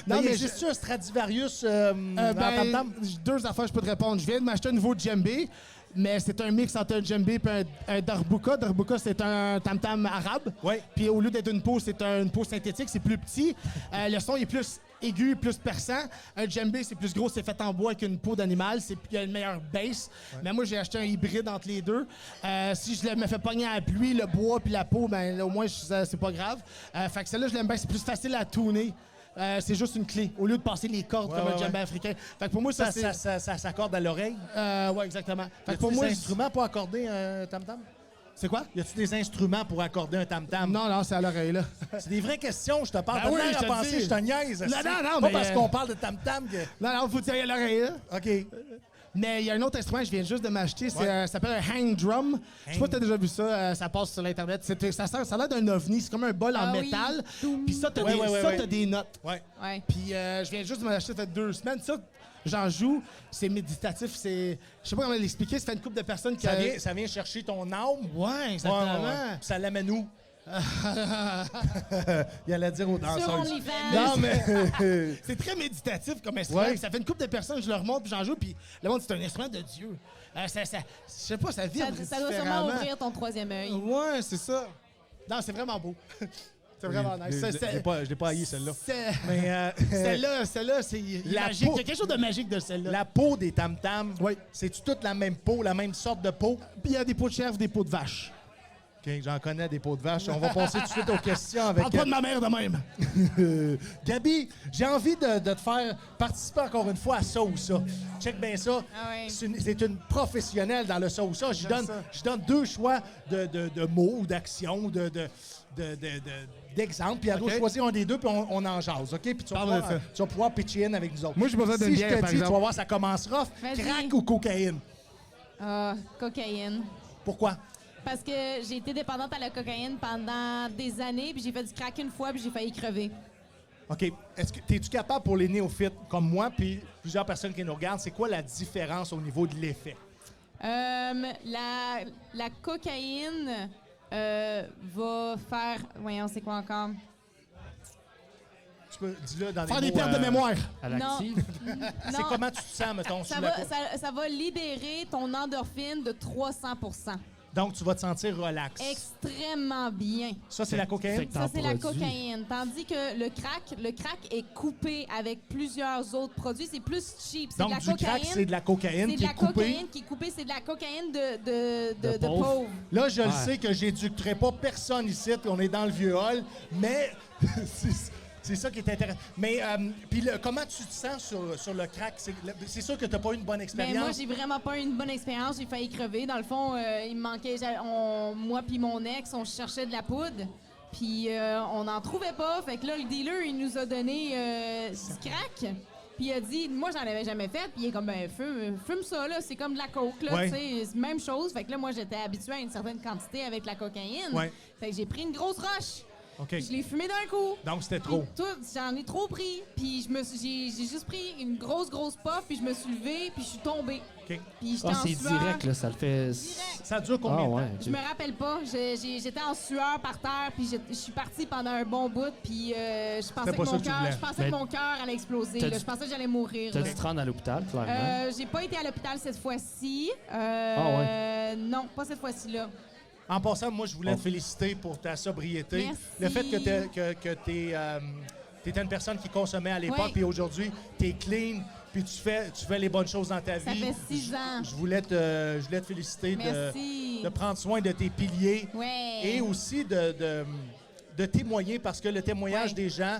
Non, mais mais existe-tu un Stradivarius en tam-tam? Deux affaires, je peux te répondre. Je viens de m'acheter un nouveau djembé, mais c'est un mix entre un djembé et un darbuka. Darbuka, c'est un tam-tam arabe. Oui. Puis au lieu d'être une peau, c'est une peau synthétique, c'est plus petit. Le son est plus aigu, plus perçant. Un djembé, c'est plus gros, c'est fait en bois avec une peau d'animal. Il y a une meilleure bass. Mais moi, j'ai acheté un hybride entre les deux. Si je me fais pogner à la pluie, le bois puis la peau, ben au moins, c'est pas grave. Fait que celle-là, je l'aime bien. C'est plus facile à tuner. C'est juste une clé, au lieu de passer les cordes comme un djembé africain. Fait que pour moi, ça s'accorde à l'oreille. ouais, exactement. Fait que Y pour a-tu moi, des instruments pour accorder un tam-tam? c'est quoi? Y a-tu des instruments pour accorder un tam-tam? Non, c'est à l'oreille, là. C'est des vraies questions, je te parle. Ben T'as oui, l'air je à te penser dis. que je te niaise. Non, c'est non, pas mais, parce qu'on parle de tam-tam que... Non, faut tirer à l'oreille, là. OK. Mais il y a un autre instrument que je viens juste de m'acheter, ça s'appelle un hang drum. Je sais pas si t'as déjà vu ça, ça passe sur l'Internet. Ça a l'air d'un ovni, c'est comme un bol en Ah oui. métal. Puis ça, t'as Ouais. t'as des notes. Ouais. Ouais. Puis je viens juste de m'acheter, ça fait 2 semaines. Ça, j'en joue, c'est méditatif, c'est... Je sais pas comment l'expliquer, ça fait une couple de personnes qui... Ça vient chercher ton âme. Ouais, exactement. Ouais. Puis ça l'amène où? Il allait dire aux Sur danseuses. OnlyFans. Non, mais... C'est très méditatif comme instrument. Ouais. Ça fait une couple de personnes que je leur montre, puis j'en joue, puis le monde, c'est un instrument de Dieu. Je sais pas, ça vibre Ça doit sûrement différemment. ouvrir ton troisième œil. Ouais, c'est ça. Non, c'est vraiment beau. C'est vraiment nice. Je l'ai pas haï, celle-là. C'est- Mais Celle-là, c'est La magique. peau- Il y a quelque chose de magique de celle-là. la peau des tam-tams, Oui. c'est-tu toute la même peau, la même sorte de peau? Puis il y a des peaux de chèvre, des peaux de vache. OK, j'en connais des peaux de vache. On va passer tout de suite aux questions avec... Parle pas de ma mère de même. Gabi, j'ai envie de te faire participer encore une fois à ça ou ça. Check bien ça. Ah ouais. C'est une professionnelle dans le ça ou ça. Je donne 2 choix de mots ou d'actions, d'exemples. Puis elle doit OK. choisir un des deux, puis on en jase. OK? Puis tu vas Parle de pouvoir pitcher in avec nous autres. Moi, j'ai besoin d'une Si je bière, te par dis, tu vas exemple. voir, ça commence rough. Vas-y. Crack ou cocaïne? Cocaïne. Pourquoi? Parce que j'ai été dépendante à la cocaïne pendant des années, puis j'ai fait du crack une fois, puis j'ai failli crever. OK. Es-tu capable pour les néophytes comme moi, puis plusieurs personnes qui nous regardent, c'est quoi la différence au niveau de l'effet? La cocaïne va faire... Voyons, c'est quoi encore? Tu peux dis-le dans Faire des des mots, pertes de mémoire. À Non. l'active. C'est comment tu te sens, mettons, Ça sous la va, peau? ça va libérer ton endorphine de 300 Donc, tu vas te sentir relax. extrêmement bien. Ça, c'est la cocaïne? Fait que Ça, t'en c'est la produis. cocaïne. Tandis que le crack est coupé avec plusieurs autres produits. C'est plus cheap. C'est de Donc, la du cocaïne. crack, c'est de la cocaïne C'est de qui la est coupée. cocaïne qui est coupée. C'est de la cocaïne de De pauvre. pauvre. Là, je le Ouais. sais que j'éduquerai pas personne ici, on est dans le vieux hall, mais c'est ça qui est intéressant. Mais, puis comment tu te sens sur le crack? C'est sûr que tu n'as pas eu une bonne Mais expérience. moi, j'ai vraiment pas eu une bonne expérience. J'ai failli crever. Dans le fond, il me manquait... moi puis mon ex, on cherchait de la poudre. Puis on n'en trouvait pas. Fait que là, le dealer, il nous a donné du crack. Puis il a dit, moi, j'en avais jamais fait. Puis il est comme, ben, fume ça, là. C'est comme de la coke, là. Ouais. Tu sais, c'est même chose. Fait que là, moi, j'étais habituée à une certaine quantité avec la cocaïne. Ouais. Fait que j'ai pris une grosse roche. OK. Je l'ai fumé d'un coup. Donc, c'était Puis trop. j'en ai trop pris. Puis j'ai juste pris une grosse puff. Puis je me suis levée. Puis je suis tombée. OK. Puis j'étais Ah, en c'est sueur. direct, là. Ça le fait. Direct. Ça dure combien Ah, de temps? ouais. Je me rappelle pas. J'étais en sueur par terre, puis je suis partie pendant un bon bout, puis je pensais pas ça que tu voulais. Mais que mon cœur allait exploser. t'as là. dû- Je pensais que j'allais mourir. T'as là. dû te rendre à l'hôpital, clairement. J'ai pas été à l'hôpital cette fois-ci. Non, pas cette fois-ci-là. En passant, moi, je voulais te féliciter pour ta sobriété. Merci. Le fait que tu étais une personne qui consommait à l'époque, Oui. puis aujourd'hui, tu es clean, puis tu fais les bonnes choses dans ta Ça vie. fait 6 ans. Je voulais te féliciter Merci. de prendre soin de tes piliers Ouais. et aussi de témoigner, parce que le témoignage Ouais. des gens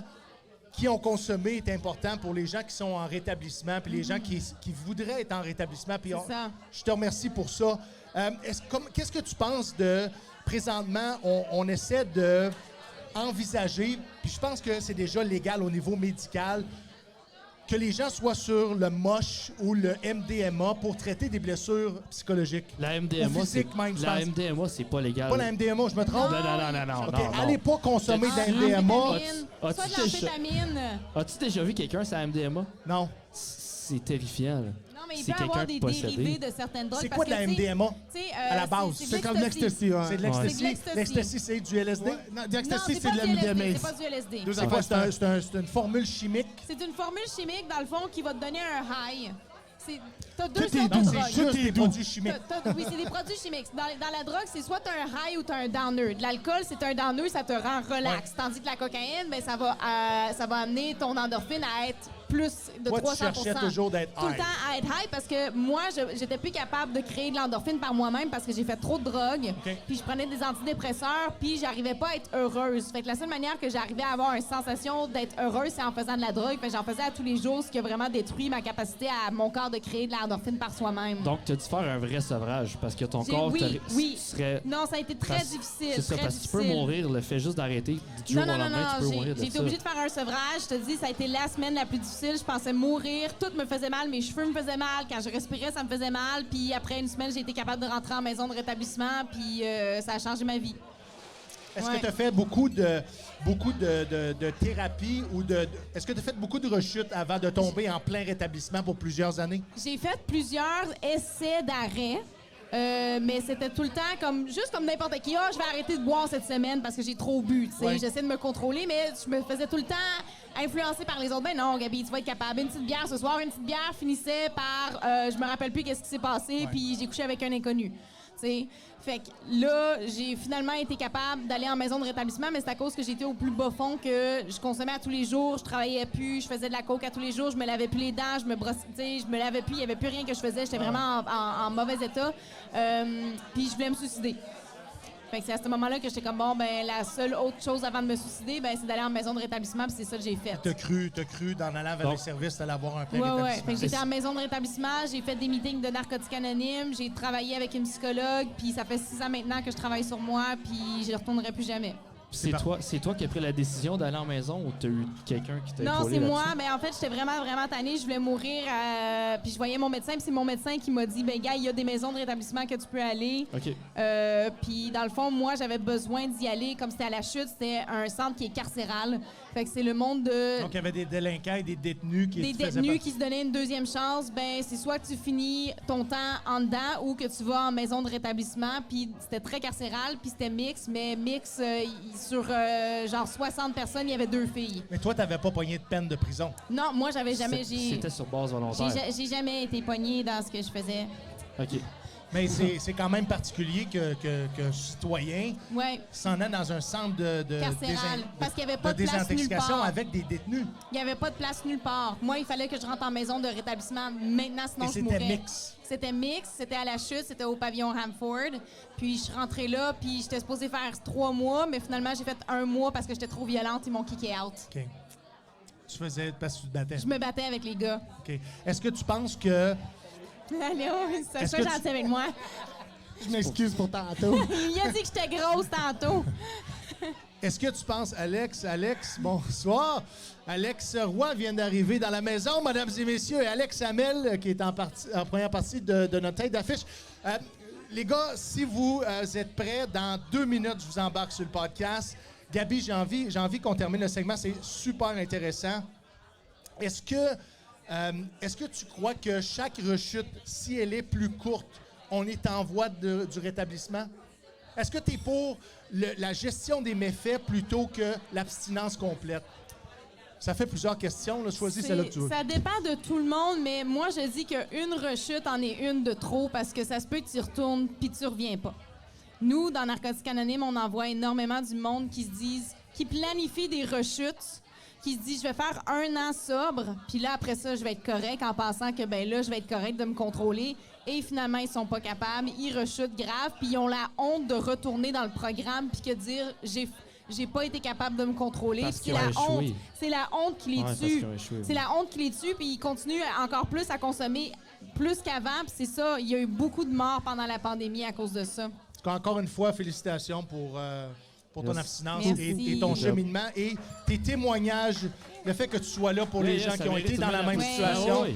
qui ont consommé est important pour les gens qui sont en rétablissement, puis les gens qui voudraient être en rétablissement. Puis ça. je te remercie pour ça. Qu'est-ce que tu penses de... Présentement, on essaie de envisager, puis je pense que c'est déjà légal au niveau médical, que les gens soient sur le MOSH ou le MDMA pour traiter des blessures psychologiques. La MDMA, Ou physiques, même, je la pense. MDMA, c'est pas légal. Pas la MDMA, je me trompe? Non. OK, allez pas consommer de la Amphétamine, MDMA. soit de l'amphétamine. As-tu déjà vu quelqu'un sur la MDMA? Non. C'est terrifiant, là. Non, mais il C'est peut y avoir quelqu'un des possédé. dérivés de certaines drogues. C'est parce quoi de la que, tu sais, MDMA? tu sais, À la base, C'est comme de l'ecstasy, ouais. C'est de C'est de l'ecstasy. l'ecstasy. L'ecstasy, c'est du LSD? Ouais. Non, de Non, l'ecstasy, c'est c'est pas de la du LSD. MDMA. C'est pas du LSD. Deux C'est affaires quoi? différentes. C'est une formule chimique? C'est une formule chimique, dans le fond, qui va te donner un high. T'as deux Tout est sortes doux. de C'est drogues. juste Tout est des doux. produits chimiques. Oui, c'est des produits chimiques. Dans la drogue, c'est soit t'as un high ou t'as un downer. De l'alcool, c'est un downer, ça te rend relax. Tandis que la cocaïne, ben, ça va amener ton endorphine à être plus de Toi, tu 300%. cherchais toujours d'être Tout le high. temps à être high parce que moi, j'étais plus capable de créer de l'endorphine par moi-même parce que j'ai fait trop de drogue. OK. Puis je prenais des antidépresseurs, puis j'arrivais pas à être heureuse. Fait que la seule manière que j'arrivais à avoir une sensation d'être heureuse, c'est en faisant de la drogue. Fait que j'en faisais à tous les jours, ce qui a vraiment détruit ma capacité à mon corps de créer de l'endorphine par soi-même. Donc, tu as dû faire un vrai sevrage parce que ton corps oui. serait... Non, ça a été très parce- difficile. C'est ça, très parce que tu peux difficile. mourir, le fait juste d'arrêter du jour Non, au non, lendemain, tu peux non, mourir de j'ai été ça. obligée de faire un sevrage. Je te dis, ça a été la semaine la plus difficile. Je pensais mourir. Tout me faisait mal. Mes cheveux me faisaient mal. Quand je respirais, ça me faisait mal. Puis après une semaine, j'ai été capable de rentrer en maison de rétablissement. Puis ça a changé ma vie. Est-ce Ouais. que tu as fait beaucoup de thérapie ou est-ce que tu as fait beaucoup de rechutes avant de tomber en plein rétablissement pour plusieurs années? J'ai fait plusieurs essais d'arrêt. Mais c'était tout le temps juste comme n'importe qui. Ah, je vais arrêter de boire cette semaine parce que j'ai trop bu. Tu sais. Ouais. J'essaie de me contrôler, mais je me faisais tout le temps influencer par les autres. Ben non, Gabi, tu vas être capable. Une petite bière ce soir, une petite bière finissait par je me rappelle plus qu'est-ce qui s'est passé, puis j'ai couché avec un inconnu. Tu sais. Fait que là, j'ai finalement été capable d'aller en maison de rétablissement, mais c'est à cause que j'étais au plus bas fond que je consommais à tous les jours, je travaillais plus, je faisais de la coke à tous les jours, je me lavais plus les dents, je me brossais, tu sais, je me lavais plus, il y avait plus rien que je faisais, j'étais vraiment en mauvais état. Puis je voulais me suicider. Fait que c'est à ce moment-là que j'étais comme, bon, ben la seule autre chose avant de me suicider, ben c'est d'aller en maison de rétablissement, puis c'est ça que j'ai fait. T'as cru dans allant vers les services, t'allais avoir un plein Ouais. rétablissement. Fait que j'étais en maison de rétablissement, j'ai fait des meetings de narcotiques anonymes, j'ai travaillé avec une psychologue, puis ça fait 6 ans maintenant que je travaille sur moi, puis je ne retournerai plus jamais. C'est toi qui as pris la décision d'aller en maison ou t'as eu quelqu'un qui t'a Non, épaulé c'est moi. là-dessus? Mais en fait, j'étais vraiment, vraiment tannée. Je voulais mourir. Puis je voyais mon médecin. Puis c'est mon médecin qui m'a dit, ben gars, il y a des maisons de rétablissement que tu peux aller. OK. Puis dans le fond, moi, j'avais besoin d'y aller. Comme c'était à la chute, c'était un centre qui est carcéral. Fait que c'est le monde de... Donc, il y avait des délinquants et des détenus qui des te faisaient détenus pas- qui se donnaient une deuxième chance, ben c'est soit que tu finis ton temps en dedans ou que tu vas en maison de rétablissement. Puis c'était très carcéral, puis c'était mix, mais mix sur genre 60 personnes, il y avait 2 filles. Mais toi, t'avais pas pogné de peine de prison. Non, moi j'avais jamais, C'était sur base volontaire. j'ai jamais été pognée dans ce que je faisais. OK. Mais c'est quand même particulier que citoyen Ouais, s'en est dans un centre de carcéral, parce qu'il y avait pas de place nulle désintoxication part. avec des détenus. Il y avait pas de place nulle part. Moi, il fallait que je rentre en maison de rétablissement maintenant, sinon Et je c'était mourrais. mix. C'était mix, c'était à la chute, c'était au pavillon Hamford. Puis je suis rentrée là, puis j'étais supposée faire 3 mois, mais finalement j'ai fait 1 mois parce que j'étais trop violente, ils m'ont kické out. OK. Tu faisais parce que tu te battais. Je me battais avec les gars. OK. Est-ce que tu penses que... Allô, ça Est-ce soit que tu- gentil avec moi. Je m'excuse pour tantôt. Il a dit que j'étais grosse tantôt. Est-ce que tu penses, Alex, bonsoir. Alex Roy vient d'arriver dans la maison, mesdames et messieurs, et Alex Hamel, qui est en première partie de notre tête d'affiche. Les gars, si vous êtes prêts, dans 2 minutes, je vous embarque sur le podcast. Gabi, j'ai envie qu'on termine le segment, c'est super intéressant. Est-ce que tu crois que chaque rechute, si elle est plus courte, on est en voie du rétablissement? Est-ce que tu es pour la gestion des méfaits plutôt que l'abstinence complète? Ça fait plusieurs questions. Là. Choisis celle-là que tu veux. Ça dépend de tout le monde, mais moi, je dis qu'une rechute en est une de trop parce que ça se peut que tu y retournes puis tu reviens pas. Nous, dans Narcotiques Anonymes, on en voit énormément du monde qui planifie des rechutes, qui se dit je vais faire 1 an sobre, puis là, après ça, je vais être correct en pensant que, ben là, je vais être correct de me contrôler. Et finalement, ils sont pas capables, ils rechutent grave, puis ils ont la honte de retourner dans le programme, puis que dire j'ai pas été capable de me contrôler. Parce Puis qu'ils ont c'est la honte. échoué. C'est la honte qui les Ouais, parce tue. qu'ils ont échoué. C'est la honte qui les tue, puis ils continuent encore plus à consommer plus qu'avant. Puis c'est ça, il y a eu beaucoup de morts pendant la pandémie à cause de ça. Encore une fois, félicitations pour ton Yes. abstinence Merci. et ton Good job. cheminement et tes témoignages, le fait que tu sois là pour les gens ça qui ont mérite été dans la tout le même monde. situation. Ouais.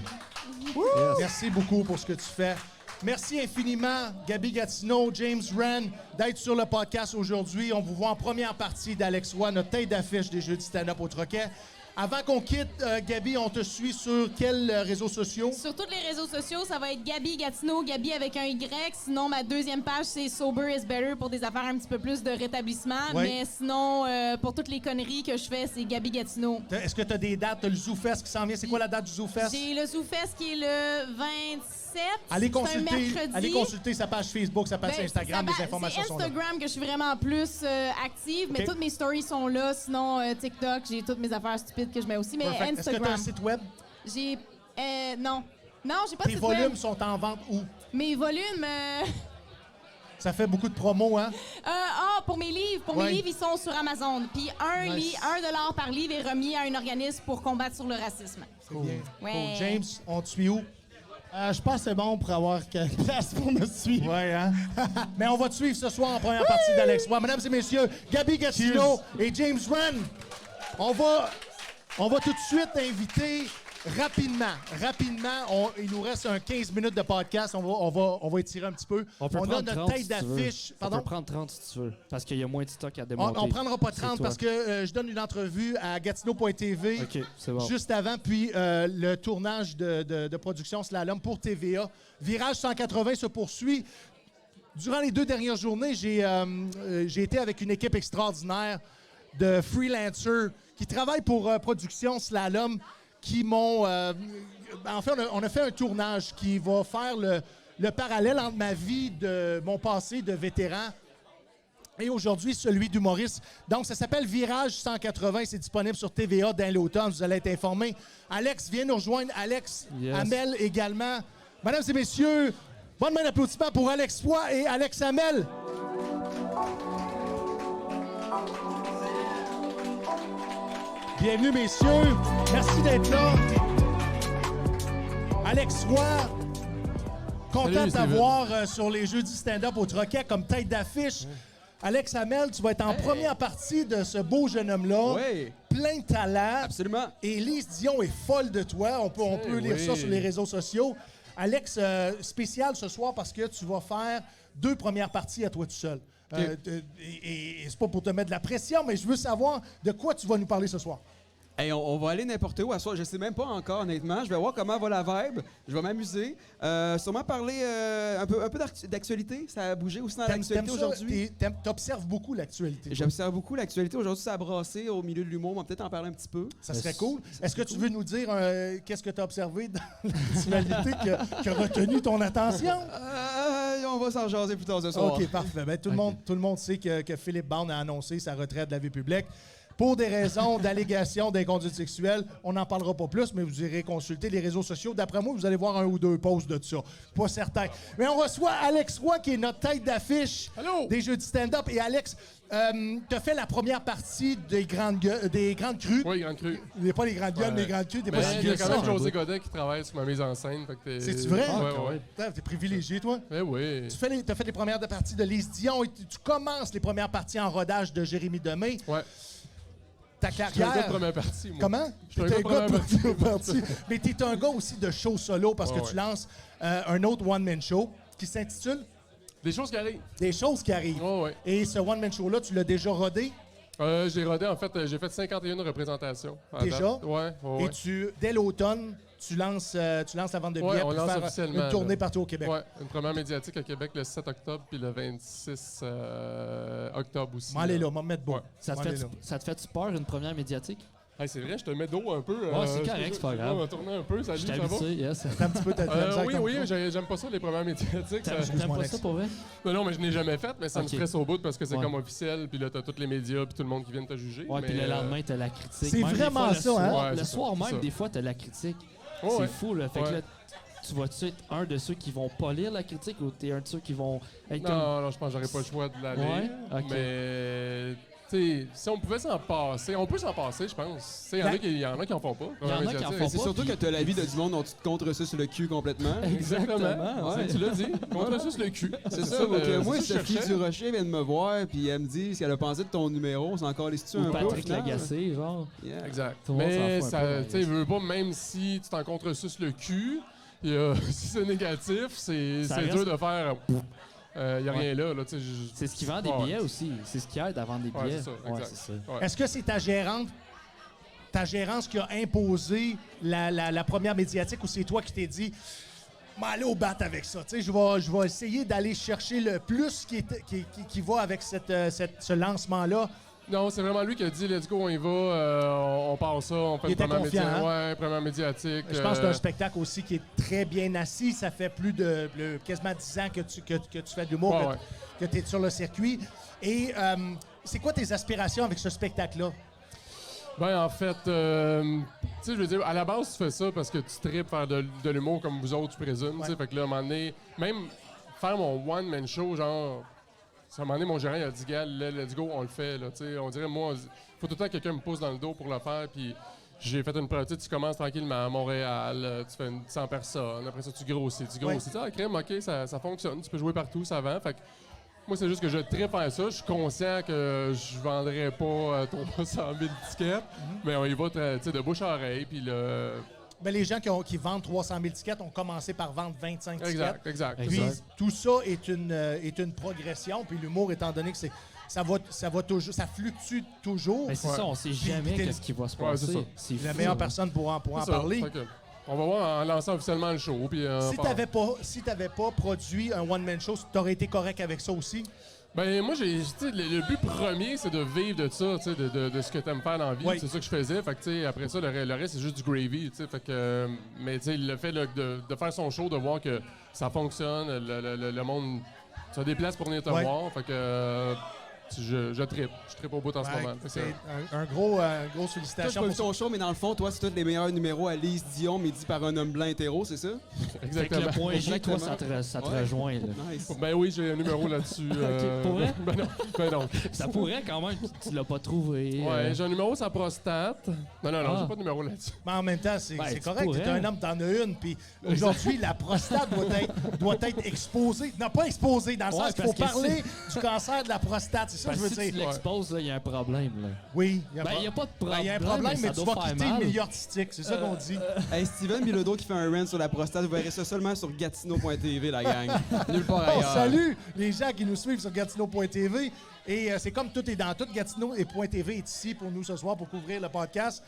Merci beaucoup pour ce que tu fais. Merci infiniment, Gabi Gatineau, James Wren, d'être sur le podcast aujourd'hui. On vous voit en première partie d'Alex Roy, notre tête d'affiche des Jeudis stand-up au Troquet. Avant qu'on quitte, Gabi, on te suit sur quels réseaux sociaux? Sur tous les réseaux sociaux, ça va être Gabi Gatineau, Gabi avec un Y. Sinon, ma deuxième page, c'est Sober is Better pour des affaires un petit peu plus de rétablissement. Oui. Mais sinon, pour toutes les conneries que je fais, c'est Gabi Gatineau. Est-ce que tu as des dates? Tu as le ZooFest qui s'en vient. C'est quoi la date du ZooFest? J'ai le ZooFest qui est le 27. Allez C'est un consulter, mercredi. sa page Facebook, sa page Ben, Instagram, ça les va- informations sont C'est là. Instagram que je suis vraiment plus active, mais OK. toutes mes stories sont là. Sinon, TikTok, j'ai toutes mes affaires stupides que je mets aussi. Mais Perfect. Est-ce que tu as un Instagram, site web? j'ai... non. Non, j'ai pas de Tes site volumes web. sont en vente où? Mes volumes... Ça fait beaucoup de promos, hein? pour mes livres. Pour Ouais. mes livres, ils sont sur Amazon. Puis Nice. $1 par livre est remis à un organisme pour combattre sur le racisme. C'est bien. Ouais. Cool. James, on te suit où? Je pense que c'est bon pour avoir quelques places pour me suivre. Ouais, hein? Mais on va te suivre ce soir en première partie d'Alex Roy. Mesdames et messieurs, Gabi Gatineau et James Wren, on va tout de suite inviter rapidement, il nous reste un 15 minutes de podcast. On va étirer un petit peu. On peut a prendre notre 30 tête si tu veux. d'affiche. On Pardon? peut prendre 30 si tu veux, parce qu'il y a moins de stock à On démonter. ne prendra pas C'est 30 toi. parce que je donne une entrevue à Gatineau.tv OK, c'est bon. juste avant, puis le tournage de production Slalom pour TVA. Virage 180 se poursuit. Durant les 2 dernières journées, j'ai été avec une équipe extraordinaire de freelancers qui travaillent pour production Slalom, qui m'ont... en fait, on a fait un tournage qui va faire le parallèle entre ma vie, de mon passé de vétéran et aujourd'hui celui d'humoriste. Donc, ça s'appelle Virage 180. C'est disponible sur TVA dès l'automne. Vous allez être informés. Alex, viens nous rejoindre. Alex, Yes. Amel également. Mesdames et messieurs, bonne main d'applaudissements pour Alex Roy et Alex Amel. Bienvenue, messieurs. Merci d'être là. Alex Roy, content Salut, de Steven. t'avoir sur les Jeudis stand-up au Troquet comme tête d'affiche. Alex Amel, tu vas être en première partie de ce beau jeune homme-là. Oui, Plein de talent. absolument. Et Lise Dion est folle de toi. On peut lire oui. ça sur les réseaux sociaux. Alex, spécial ce soir parce que tu vas faire 2 premières parties à toi tout seul. Et c'est pas pour te mettre de la pression, mais je veux savoir de quoi tu vas nous parler ce soir. Hey, on va aller n'importe où à soir. Je sais même pas encore, honnêtement. Je vais voir comment va la vibe. Je vais m'amuser. Sûrement parler un peu d'actualité. Ça a bougé aussi dans l'actualité aujourd'hui. T'observes beaucoup l'actualité. J'observe beaucoup l'actualité. Aujourd'hui, ça a brassé au milieu de l'humour. On va peut-être en parler un petit peu. Ça serait cool. Est-ce que tu veux nous dire qu'est-ce que tu as observé dans l'actualité qui a retenu ton attention? On va s'en jaser plus tard ce soir. OK, parfait. Ben, tout le monde sait que Philippe Bond a annoncé sa retraite de la vie publique. Pour des raisons d'allégation d'inconduite sexuelle, on n'en parlera pas plus, mais vous irez consulter les réseaux sociaux. D'après moi, vous allez voir 1 ou 2 posts de ça. Pas certain. Mais on reçoit Alex Roy, qui est notre tête d'affiche des Jeudis stand-up. Et Alex, tu as fait la première partie des grandes crues. Oui, Grande Crue. Pas les grandes gueules, mais les grandes crues. T'es pas si Mais il y vieux a que quand ça. même José Godet qui travaille sur ma mise en scène. C'est-tu vrai? Ouais. Putain, t'es privilégié, toi. Mais oui. Tu as fait les premières parties de Lise Dion et tu commences les premières parties en rodage de Jérémy Demé. Ouais. Ta Je suis un gars carrière... de première partie, moi. Comment? Je suis un T'es gars de première partie. Mais t'es un gars aussi de show solo parce que Ouais, tu lances un autre one-man show qui s'intitule Des choses qui arrivent. Des choses qui arrivent. Ouais. Et ce one-man show-là, tu l'as déjà rodé J'ai rodé, en fait, j'ai fait 51 représentations. à Déjà? date. Ouais. et dès l'automne, tu lances la vente de Ouais, billets on pour lance faire officiellement, une tournée là. partout au Québec. Ouais, une première médiatique à Québec le 7 octobre puis le 26 octobre aussi. M'en aller là, m'en mettre beau. Ouais. Ça te fait peur, une première médiatique? Hey, c'est vrai, je te mets d'eau un peu. Ouais, c'est correct, c'est pas grave. On va tourner un peu, salut, Je ça suis va? habitué, yes. T'as un petit peu ta Oui, j'aime pas ça, les premières médiatiques. T'aimes pas Alex. ça pour vrai? Non, mais je n'ai jamais fait, mais ça me Ok. stresse au bout parce que c'est Ouais. comme officiel, puis là, t'as tous les médias, puis tout le monde qui vient te juger. Ouais, mais, puis le lendemain, t'as la critique. C'est Même des vraiment fois, ça, hein? Ouais, Le c'est soir ça, c'est même, ça. des fois, t'as la critique. Ouais, C'est ouais. fou, là. Fait que Ouais. là, tu vas-tu être un de ceux qui vont pas lire la critique ou t'es un de ceux qui vont être comme... Non, je pense que j'aurais pas le choix de la lire. Ouais? Ok. Mais t'sais, si on pouvait s'en passer, on peut s'en passer, je pense. Il y en a qui en font pas. Il y en a qui en font C'est pas, surtout puis- que t'as la vie de du monde dont tu te contre ça sur le cul complètement. Exactement. ouais. Tu l'as dit. Contre ça sur le cul. C'est ça, donc moi, c'est ça que je Sophie cherchais. Durocher vient de me voir, puis elle me dit ce qu'elle a pensé de ton numéro. C'est encore les Ou un peu. au Patrick final. Lagacé, genre. Yeah. Exact. Tout le monde Mais s'en fout un ça, peu, tu sais, veux pas, même si tu t'en contresuces le cul, si c'est négatif, c'est Ça dur reste- de faire. Il n'y a rien là. Tu sais, C'est ce qui vend des Ouais. billets aussi. C'est ce qui aide à vendre des Ouais, billets. c'est ça, Ouais, exact. c'est ça. Ouais. Est-ce que c'est ta gérance qui a imposé la première médiatique ou c'est toi qui t'es dit aller au bat avec ça? Tu sais, je vais essayer d'aller chercher le plus qui va avec ce lancement-là. Non, c'est vraiment lui qui a dit let's go, on y va, on part ça, on fait Il une était première confiant, hein? Ouais, première médiatique. Je pense que c'est un spectacle aussi qui est très bien assis. Ça fait plus de quasiment 10 ans que tu fais de l'humour, Ouais, que tu es sur le circuit. Et c'est quoi tes aspirations avec ce spectacle-là? Ben, en fait, tu sais, je veux dire, à la base, tu fais ça parce que tu tripes faire de l'humour comme vous autres, je présume. tu sais. Ouais. Fait que là, à un moment donné, même faire mon one-man show, genre, à un moment donné, mon gérant, il a dit, gars, let's go, on le fait. Là, tu sais. On dirait, moi, faut tout le temps que quelqu'un me pousse dans le dos pour le faire. Puis j'ai fait une pratique, tu commences tranquillement à Montréal, tu fais 100 personnes, après ça, tu grossis. Ah, crème, OK, ça fonctionne, tu peux jouer partout, ça vend. Fait que moi, c'est juste que je tripe à ça. Je suis conscient que je vendrais pas 300 000 tickets, mais on y va tu sais, de bouche à oreille. Puis Ben, les gens qui vendent 300 000 tickets ont commencé par vendre 25 tickets. Exact. Puis Exact. tout ça est une progression. Puis l'humour, étant donné que ça va toujours, ça fluctue toujours. Mais c'est Ouais. ça, on sait jamais puis qu'est-ce qui va se Ouais, c'est passer. ça. C'est La fou, meilleure hein. personne pour en C'est ça. parler. Fait que, on va voir en lançant officiellement le show. Puis, Si t'avais pas produit un one-man show, t'aurais été correct avec ça aussi? Ben moi, tu sais, le but premier, c'est de vivre de ça, tu sais, de ce que t'aimes faire dans la vie. Oui. C'est ça que je faisais. Fait que, tu sais, après ça, le reste, c'est juste du gravy, tu sais. Fait que, mais tu sais, le fait là, de faire son show, de voir que ça fonctionne, le monde se déplace pour venir te Ouais. voir. Fait que, je trippe au bout en ce moment. Fait que, C'est un gros Toi, j'ai sollicitation. pas vu pour ton show, mais dans le fond, toi, c'est tous les meilleurs numéros à Lise Dion, mais dit par un homme blanc hétéro, c'est ça? Fait que exactement. le point G, toi, Exactement. ça te Ouais. rejoint. Là. Nice. Ben oui, j'ai un numéro là-dessus. pour vrai? Ben non. Ça pourrait quand même, tu l'as pas trouvé. Ouais, j'ai un numéro sur la prostate. Non, Ah. j'ai pas de numéro là-dessus. Mais en même temps, c'est Ben, tu correct. pourrais. T'es un homme, t'en as une. Puis aujourd'hui, la prostate doit être exposée. Non, pas exposée, dans le Ouais, sens qu'il faut parce que parler du cancer de la prostate. C'est ça que Parce je que veux si tu dire. l'exposes, il y a un problème. Là. Oui, il Ben, il n'y a pas de problème. il y a un problème, mais ça tu doit vas faire quitter mal. le milieu artistique. C'est ça qu'on dit. Hey, Steven Bilodeau qui fait un rant sur la prostate, vous verrez ça seulement sur Gatineau.tv, la gang. Nulle part On ailleurs. salue les gens qui nous suivent sur Gatineau.tv. Et c'est comme tout est dans tout. Gatineau et .tv est ici pour nous ce soir pour couvrir le podcast.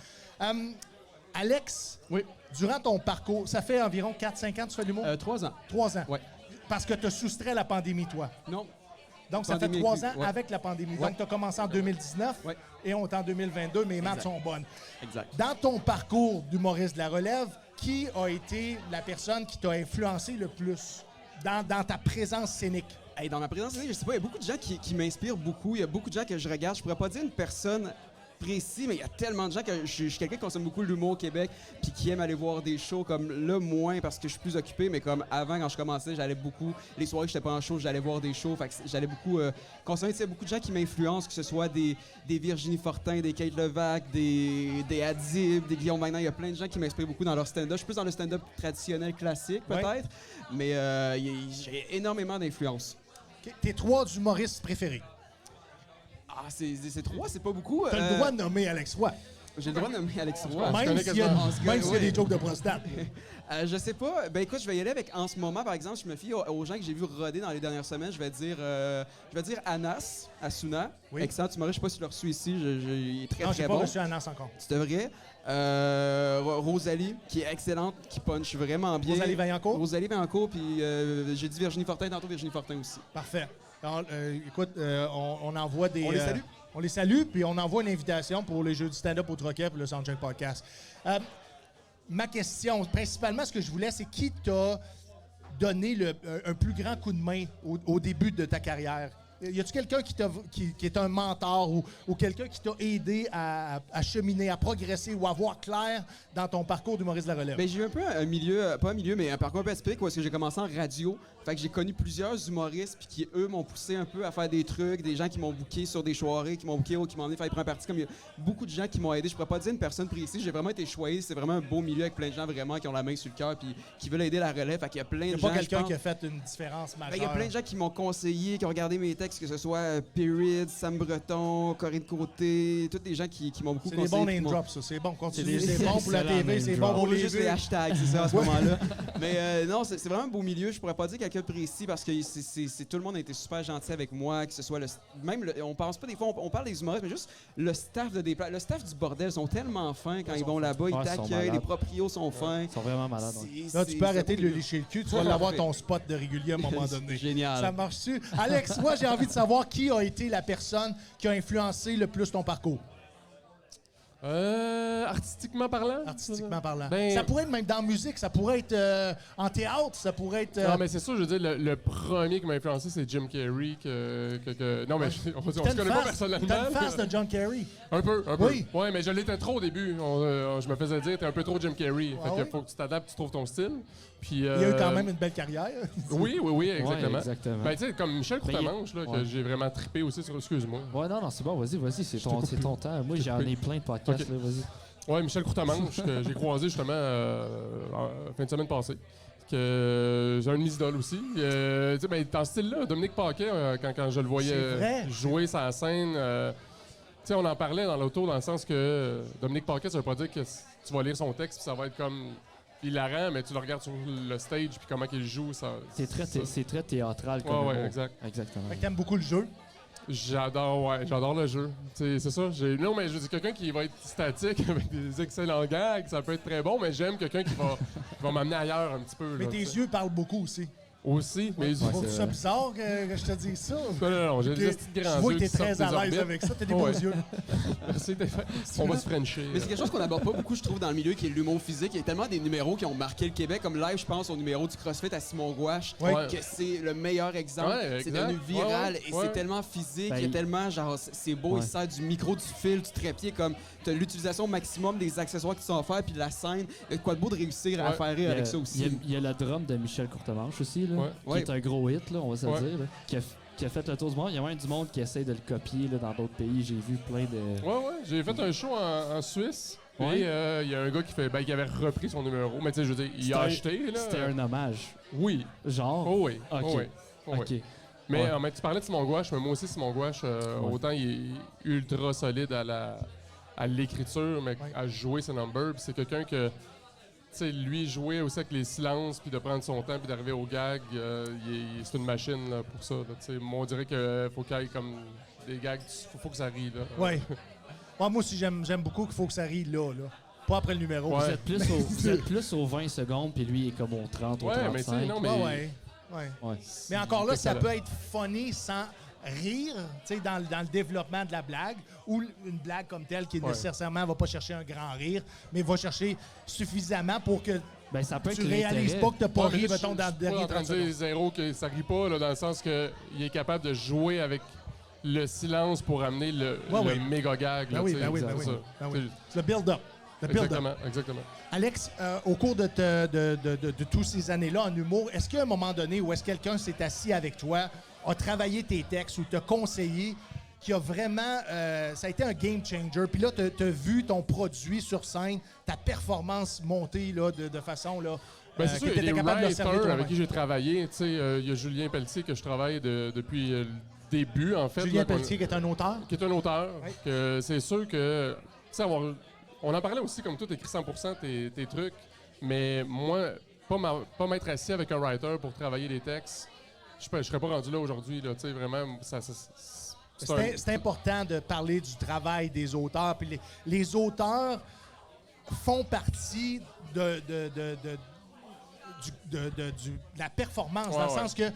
Alex, Oui. durant ton parcours, ça fait environ 4-5 ans que tu fais de l'humour? 3 ans. 3 ans. Ouais. Parce que tu as soustrait la pandémie, toi. Non. Donc, ça fait Pandémie 3 ans inclus, ouais. avec la pandémie. Ouais. Donc, tu as commencé en 2019 Ouais. et on est en 2022, mais les maths Exact. sont bonnes. Exact. Dans ton parcours d'humoriste de la relève, qui a été la personne qui t'a influencé le plus dans ta présence scénique? Hey, dans ma présence, je sais pas, il y a beaucoup de gens qui m'inspirent beaucoup. Il y a beaucoup de gens que je regarde. Je pourrais pas dire une personne précis, mais il y a tellement de gens que je suis quelqu'un qui consomme beaucoup l'humour au Québec puis qui aime aller voir des shows comme là moins parce que je suis plus occupé, mais comme avant quand je commençais, j'allais beaucoup les soirées que j'étais pas en show, j'allais voir des shows, fait que j'allais beaucoup consommer. Tu sais, beaucoup de gens qui m'influencent, que ce soit des Virginie Fortin, des Kate Levac, des Adib, des Guillaume Wagner, il y a plein de gens qui m'inspirent beaucoup dans leur stand-up. Je suis plus dans le stand-up traditionnel classique Ouais. peut-être, mais j'ai énormément d'influence. OK. Tes 3 humoristes préférés. Ah, c'est 3, c'est pas beaucoup. Tu as le droit de nommer Alex Roy. J'ai le droit de nommer Alex Roy. Je Même connais s'il y a, quasiment même s'il y a des jokes de prostate. Je sais pas. Ben écoute, je vais y aller avec en ce moment, par exemple, je me fie aux gens que j'ai vu roder dans les dernières semaines. Je vais dire Anas, Asuna. Oui. Excellent humoriste. Je sais pas si tu l'as reçu ici. Il est très, Non, très j'ai pas bon. reçu Anas encore. Tu devrais. Rosalie, qui est excellente, qui punch vraiment bien. Rosalie Vaillancourt? Rosalie Vaillancourt, puis j'ai dit Virginie Fortin, tantôt Virginie Fortin aussi. Parfait. Alors, écoute, on envoie des... On les salue. On les salue, puis on envoie une invitation pour les jeux du stand-up au Troquet pour le Soundcheck Podcast. Ma question, principalement, ce que je voulais, c'est qui t'a donné un plus grand coup de main au début de ta carrière? Y a-tu quelqu'un qui est un mentor ou quelqu'un qui t'a aidé à cheminer, à progresser ou à voir clair dans ton parcours d'humoriste de la relève? Ben, j'ai eu un peu un milieu, pas un milieu, mais un parcours un peu atypique où est-ce que j'ai commencé en radio. Fait que j'ai connu plusieurs humoristes puis qui, eux, m'ont poussé un peu à faire des trucs, des gens qui m'ont booké sur des soirées, qui m'ont booké ou qui m'ont emmené faire les premières parties. Comme il y a beaucoup de gens qui m'ont aidé. Je pourrais pas dire une personne précise. J'ai vraiment été choisi. C'est vraiment un beau milieu avec plein de gens vraiment qui ont la main sur le cœur puis qui veulent aider la relève. Fait qu'il y a plein Y de a gens. pas quelqu'un je pense- qui a fait une différence Ben, majeure? il y a plein de gens qui m'ont conseillé, qui ont regardé mes textes, que ce soit Period, Sam Breton, Corinne Côté, tous des gens qui m'ont beaucoup C'est conseillé. des bons puis qui name m'ont- drops, ça. C'est bon. Continue. des C'est bon pour la excellents TV, name c'est drops. bon pour les juste les vues. hashtags, c'est ça, à ce moment-là. Mais non, c'est vraiment un beau milieu. Je pourrais pas dire quelqu'un de précis parce que tout le monde a été super gentil avec moi, que ce soit on pense pas des fois, on parle des humoristes, mais juste le staff le staff du bordel sont tellement fins quand ils vont là-bas, ils Ouais, ils sont t'accueillent, les malades. proprios sont fins. Ils sont vraiment malades. Ouais. Là, tu peux arrêter de le lécher le cul. Tu vas l'avoir Parfait. ton spot de régulier à un moment donné. Génial. Ça marche-tu? Alex, moi, j'ai envie de savoir qui a été la personne qui a influencé le plus ton parcours, Artistiquement parlant? artistiquement parlant. Ben- Ça pourrait être même dans la musique, ça pourrait être en théâtre, ça pourrait être... Non, mais c'est sûr, je veux dire, le premier qui m'a influencé, c'est Jim Carrey. Non, mais on se connaît pas personnellement. T'as une mais- face de John Carrey. Un peu. Oui. Ouais, mais je l'étais trop au début. Je me faisais dire, t'es un peu trop Jim Carrey. Ah Fait oui? que faut que tu t'adaptes, tu trouves ton style. Puis, Il a eu quand même une belle carrière. Oui, exactement. Ouais, exactement. Ben, tu sais, comme Michel Mais Courtemanche, là, ouais. que j'ai vraiment trippé aussi sur. Excuse-moi. Ouais, non, c'est bon, vas-y, c'est ton temps. Moi, j'en ai plein de podcasts, Ok. là, vas-y. Ouais, Michel Courtemanche, que j'ai croisé justement en fin de semaine passée. Que j'ai un de mes idoles aussi. Tu sais, ben, dans ce style-là, Dominique Paquet, quand je le voyais C'est vrai. jouer sa scène, tu sais, on en parlait dans l'auto dans le sens que Dominique Paquet, ça veut pas dire que tu vas lire son texte puis ça va être comme hilarant, mais tu le regardes sur le stage puis comment il joue, ça. C'est très théâtral comme Ouais, humour. exact. Exactement. Fait que t'aimes beaucoup le jeu. J'adore le jeu. C'est ça. Non, mais je veux dire, quelqu'un qui va être statique avec des excellents gags, ça peut être très bon, mais j'aime quelqu'un qui va m'amener ailleurs un petit peu. Mais là, tes tu sais. yeux parlent beaucoup aussi. Aussi, mais Trouves-tu ça bizarre que je te dise ça? non, j'ai Ok. des petits Je grands vois yeux que t'es qui sortent très des à l'aise orbites. avec ça. T'as des Ouais. beaux yeux. On va se frencher. Mais c'est quelque chose qu'on n'aborde pas beaucoup, je trouve, dans le milieu, qui est l'humour physique. Il y a tellement des numéros qui ont marqué le Québec, comme live, je pense au numéro du CrossFit à Simon Gouache, Ouais. que c'est le meilleur exemple. Ouais, C'est exact. devenu viral Ouais, et ouais. c'est tellement physique, Ben, il y a tellement, genre, c'est beau, il Ouais. sert du micro, du fil, du trépied, comme t'as l'utilisation maximum des accessoires qui sont offerts, puis de la scène. Il y a de quoi de beau de réussir à Ouais. faire rire avec ça aussi. Il y a le drum de Michel Courtemanche aussi, là, Ouais. qui est un gros hit, là, on va se le Ouais. dire, là, qui a fait le tour du monde. Il y a même du monde qui essaie de le copier là, dans d'autres pays. J'ai vu plein de... Ouais. J'ai fait un show en Suisse. Ouais. Et il y a un gars qui avait repris son numéro. Mais tu sais, je veux dire, il C'était a un- acheté. Là. C'était un hommage. Oui. Genre... Oh oui. Ok. Oh oui. Oh oui. OK. Mais, Ouais. mais tu parlais de Simon Gouache, mais moi aussi, Simon Gouache, autant il est ultra solide à l'écriture, mais à jouer ses numbers. Puis c'est quelqu'un que, tu sais, lui, jouer aussi avec les silences, puis de prendre son temps, puis d'arriver au gag, c'est une machine là, pour ça. Là, tu sais. Moi, on dirait qu'il faut qu'il y ait comme des gags, faut que ça rie. Là. Ouais. Ouais, moi aussi, j'aime beaucoup qu'il faut que ça rie là. Pas après le numéro. Ouais. Vous êtes plus aux 20 secondes, puis lui, il est comme aux 30, aux Ouais, 35. mais tu sais, non, mais. Ouais. Ouais. Mais encore là, ça excellent. peut être funny sans rire, tu sais, dans le développement de la blague, ou une blague comme telle qui nécessairement va pas chercher un grand rire, mais va chercher suffisamment pour que Ben, ça peut être tu réalises l'intérêt. pas que t'as pas Ouais, mais ri, là, mettons, dans le je suis dernier pas en train 30 de dire secondes. zéro que ça rit pas, là, dans le sens qu'il est capable de jouer avec le silence pour amener le méga gag. Là, Ben oui, tu sais, ben oui, c'est ben oui. ça. Ben oui. C'est le build-up. Le build-up. Exactement. Alex, au cours de tous ces années-là en humour, est-ce qu'à un moment donné où est-ce que quelqu'un s'est assis avec toi, a travaillé tes textes ou t'a conseillé, qui a vraiment... ça a été un game changer. Puis là, t'as vu ton produit sur scène, ta performance monter là, de façon... Là, Ben, c'est que sûr, il y a t'étais des capable de le servir writers toi-même. avec qui j'ai travaillé. Tu sais, il y a Julien Pelletier que je travaille depuis le début, en fait. Julien là, qu'on- Pelletier, qui est un auteur. qui est un auteur. Oui. Que c'est sûr que... Tu sais, on en parlait aussi, comme toi, t'écris 100% tes trucs, mais moi, pas m'être assis avec un writer pour travailler les textes, je serais pas rendu là aujourd'hui, là, tu sais, vraiment, C'est important de parler du travail des auteurs. Puis les auteurs font partie de la performance, dans le sens que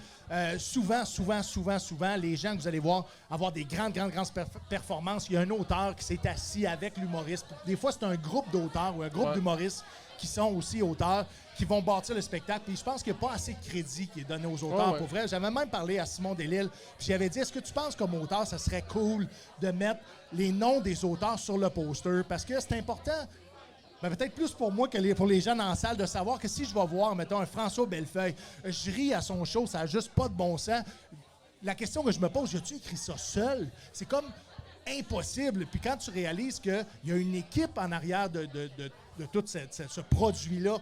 souvent, les gens que vous allez voir avoir des grandes performances, il y a un auteur qui s'est assis avec l'humoriste. Des fois, c'est un groupe d'auteurs ou un groupe d'humoristes qui sont aussi auteurs. qui vont bâtir le spectacle. Puis je pense qu'il n'y a pas assez de crédit qui est donné aux auteurs. Ouais. Pour vrai, j'avais même parlé à Simon Delisle, puis j'avais dit, est-ce que tu penses comme auteur, ça serait cool de mettre les noms des auteurs sur le poster? Parce que c'est important, ben, peut-être plus pour moi que pour les jeunes en salle, de savoir que si je vais voir, mettons, un François Bellefeuille, je ris à son show, ça n'a juste pas de bon sens. La question que je me pose, as-tu écrit ça seul? C'est comme impossible. Puis quand tu réalises qu'il y a une équipe en arrière de tout ce produit-là,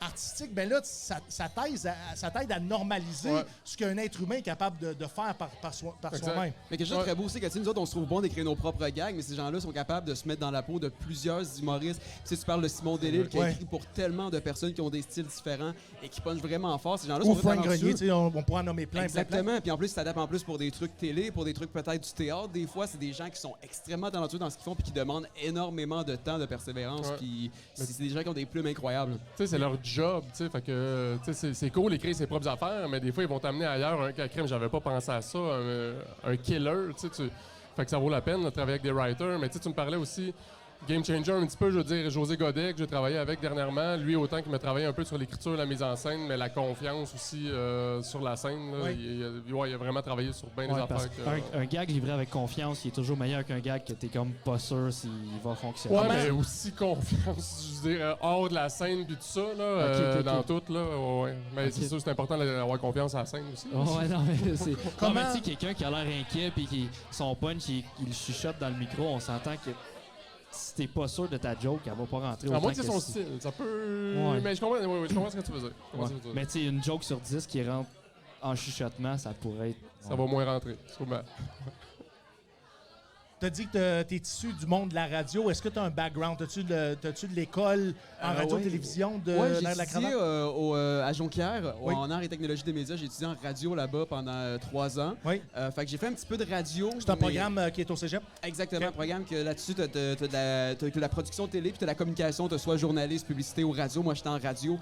artistique, ben là, ça t'aide à normaliser ce qu'un être humain est capable de faire par soi-même. Mais quelque chose de très beau aussi, que nous autres, on se trouve bon d'écrire nos propres gags, mais ces gens-là sont capables de se mettre dans la peau de plusieurs humoristes. Tu sais, tu parles de Simon Delisle, qui a écrit pour tellement de personnes qui ont des styles différents et qui punchent vraiment fort. Ces gens-là Ou sont Frank talentueux. Grenier, tu sais, on pourra en nommer plein. Exactement. Puis en plus, ils s'adaptent en plus pour des trucs télé, pour des trucs peut-être du théâtre. Des fois, c'est des gens qui sont extrêmement talentueux dans ce qu'ils font puis qui demandent énormément de temps, de persévérance. Puis c'est des gens qui ont des plumes incroyables. Tu sais, c'est leur job, tu sais, fait que c'est cool d'écrire ses propres affaires, mais des fois ils vont t'amener ailleurs. Un crime, j'avais pas pensé à ça, un killer, tu sais, fait que ça vaut la peine de travailler avec des writers. Mais tu me parlais aussi Game Changer un petit peu, je veux dire, José Godet, que j'ai travaillé avec dernièrement, lui autant qu'il m'a travaillé un peu sur l'écriture, la mise en scène, mais la confiance aussi sur la scène. Là. Il a vraiment travaillé sur bien des affaires. Un gag livré avec confiance, il est toujours meilleur qu'un gag que t'es comme pas sûr s'il va fonctionner. Ouais, mais aussi confiance, je veux dire, hors de la scène puis tout ça, là, dans tout, là, ouais. Mais c'est sûr, c'est important d'avoir confiance à la scène aussi. Ouais, non, mais c'est... Comment... Non, mais tu sais, quelqu'un qui a l'air inquiet puis qui son punch, il chuchote dans le micro, on s'entend que si t'es pas sûr de ta joke, elle va pas rentrer. À moins que c'est son style, ça peut... Ouais. Mais je comprends ce que tu veux dire. Mais tu sais, une joke sur 10 qui rentre en chuchotement, ça pourrait être... Ça va moins rentrer, sûrement. Tu as dit que tu es issu du monde de la radio. Est-ce que tu as un background? As-tu de l'école en radio-télévision de j'ai la étudié à Jonquière, en arts et technologie des médias. J'ai étudié en radio là-bas pendant 3 ans. Oui. Fait que j'ai fait un petit peu de radio. C'est un programme qui est au cégep? Exactement, un programme que là-dessus, tu as de la production télé puis tu as la communication. Tu as soit journaliste, publicité ou radio. Moi, j'étais en radio.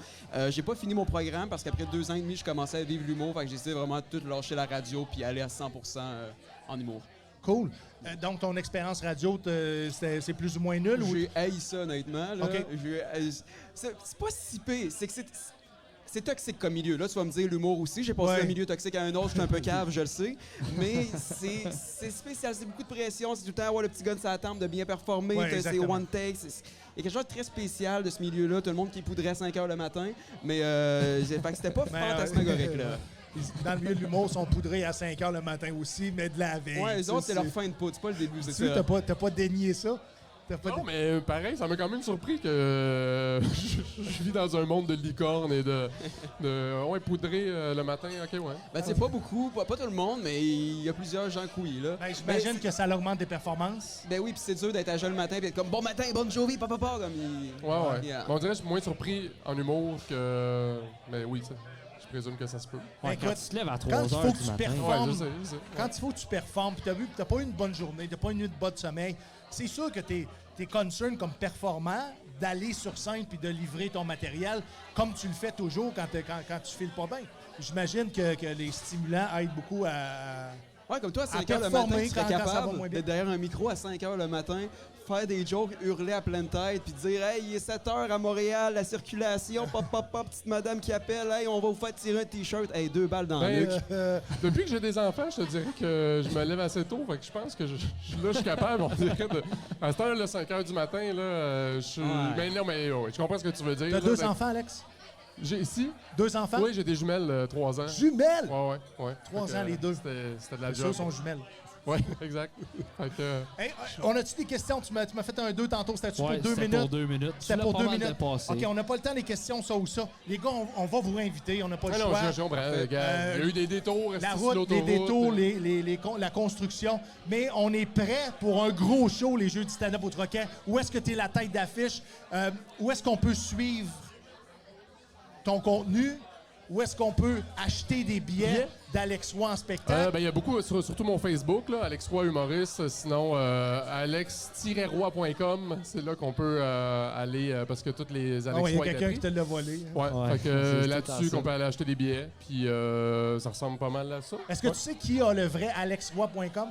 J'ai pas fini mon programme parce qu'après 2 ans et demi, je commençais à vivre l'humour. Fait que j'ai essayé vraiment de tout lâcher la radio puis aller à 100% en humour. Cool. Donc, ton expérience radio, c'est plus ou moins nul? J'ai haï ça, honnêtement. Là. Okay. C'est pas si pire. C'est que c'est toxique comme milieu. Là, tu vas me dire l'humour aussi. J'ai passé d'un milieu toxique à un autre. Je suis un peu cave, je le sais. Mais c'est spécial. C'est beaucoup de pression. C'est tout le temps avoir le petit gun sur la tempe de bien performer. C'est one take. Il y a quelque chose de très spécial de ce milieu-là. Tout le monde qui poudrait à 5 h le matin. Mais fait que c'était pas fantasmagorique, là. Dans le milieu de l'humour, ils sont poudrés à 5 h le matin aussi, mais de la veille. Ouais, les autres, c'est leur fin de poudre. C'est pas le début, c'est ça. T'as pas dénié ça? Non, mais pareil, ça m'a quand même surpris que je vis dans un monde de licorne et de poudrer le matin. OK, ouais. Ben, c'est pas beaucoup, pas tout le monde, mais il y a plusieurs gens couillés, là. Ben, j'imagine que ça augmente tes performances. Ben oui, puis c'est dur d'être à jeun le matin et d'être comme bon matin, bonne Jovi, papa, comme Ouais. Yeah. On dirait que je suis moins surpris en humour que. Mais oui, ça. Je présume que ça se peut. Ouais, quand tu te lèves à 3 heures du matin. Je sais. Quand il faut que tu performes, puis t'as vu que t'as pas eu une bonne journée, t'as pas eu une nuit de bas de sommeil, c'est sûr que t'es concern comme performant d'aller sur scène puis de livrer ton matériel comme tu le fais toujours quand tu files pas bien. J'imagine que les stimulants aident beaucoup à... Ouais, comme toi, à 5 h le matin, tu serais capable d'être derrière un micro à 5 h le matin, faire des jokes, hurler à pleine tête, puis dire « Hey, il est 7 h à Montréal, la circulation, pop, petite madame qui appelle, hey, on va vous faire tirer un T-shirt, hey, 2 balles dans le nuque. » Depuis que j'ai des enfants, je te dirais que je me lève assez tôt, fait que je pense que là, je suis capable, on dirait à cette heure, 5 h du matin, là, je suis... Mais non, mais je comprends ce que tu veux dire. T'as 2 enfants, Alex? J'ai ici? 2 enfants? Oui, j'ai des jumelles, 3 ans. Jumelles? Ouais. 3 ans, les deux. C'était de la job. Les choses sont jumelles. Oui, exact. Hey, on a-tu des questions? Tu m'as fait un 2 tantôt. C'était-tu pour 2 minutes? Pour 2 minutes. C'était pour 2 minutes. OK, on n'a pas le temps des questions, ça ou ça. Les gars, on va vous réinviter. On n'a pas le choix. Il y a eu des détours. La route, les détours, la construction. Mais on est prêt pour un gros show, les Jeux du stand-up au Troquet. Où est-ce que tu es la tête d'affiche? Où est-ce qu'on peut suivre ton contenu? Où est-ce qu'on peut acheter des billets d'Alex Roy en spectacle? Il y a beaucoup, surtout mon Facebook, là, Alex Roy humoriste. Sinon, alex-roy.com, c'est là qu'on peut aller parce que toutes les Alex Roy. Il y a quelqu'un qui te l'a volé. Fait que là-dessus qu'on peut aller acheter des billets. Puis ça ressemble pas mal à ça. Est-ce que tu sais qui a le vrai alexroy.com?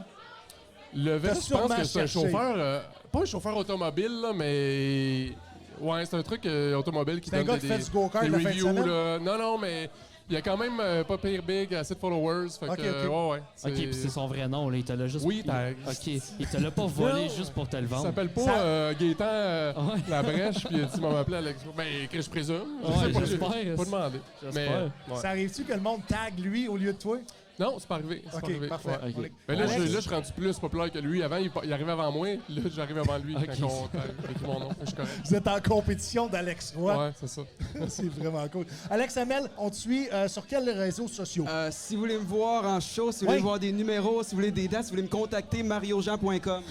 Le vrai, je pense que c'est un chauffeur, pas un chauffeur automobile, là, mais. Ouais, c'est un truc automobile qui C'est un donne gars qui fait du go-kart des la fin de reviews. semaine? Là. Non, mais il y a quand même pas pire big, assez de followers. Fait Ok, que, ok. ouais. Ok, puis c'est son vrai nom, là. Il te l'a juste. Oui, Ok, il te l'a pas volé juste pour te le Il vendre. s'appelle pas Gaétan La Brèche, puis il a dit, il m'a appelé Alex. Ben, que je présume. Ouais, Je sais pas, j'espère. j'ai pas demandé. Mais, J'espère. ouais. Ça arrive-tu que le monde tag lui au lieu de toi? Non, c'est pas arrivé. C'est pas OK, arrivé. parfait. Ouais. Ok. On est- Mais là, Alex? je suis rendu plus populaire que lui. Avant, il arrivait avant moi. Là, j'arrive avant lui Ok. quand on a écrit mon nom. Je suis correct. Vous êtes en compétition d'Alex Roy. Ouais, c'est ça. C'est vraiment cool. Alex Hamel, on te suit sur quels réseaux sociaux? Si vous voulez me voir en show, si vous voulez Oui. voir des numéros, si vous voulez des dates, si vous voulez me contacter, mariojean.com.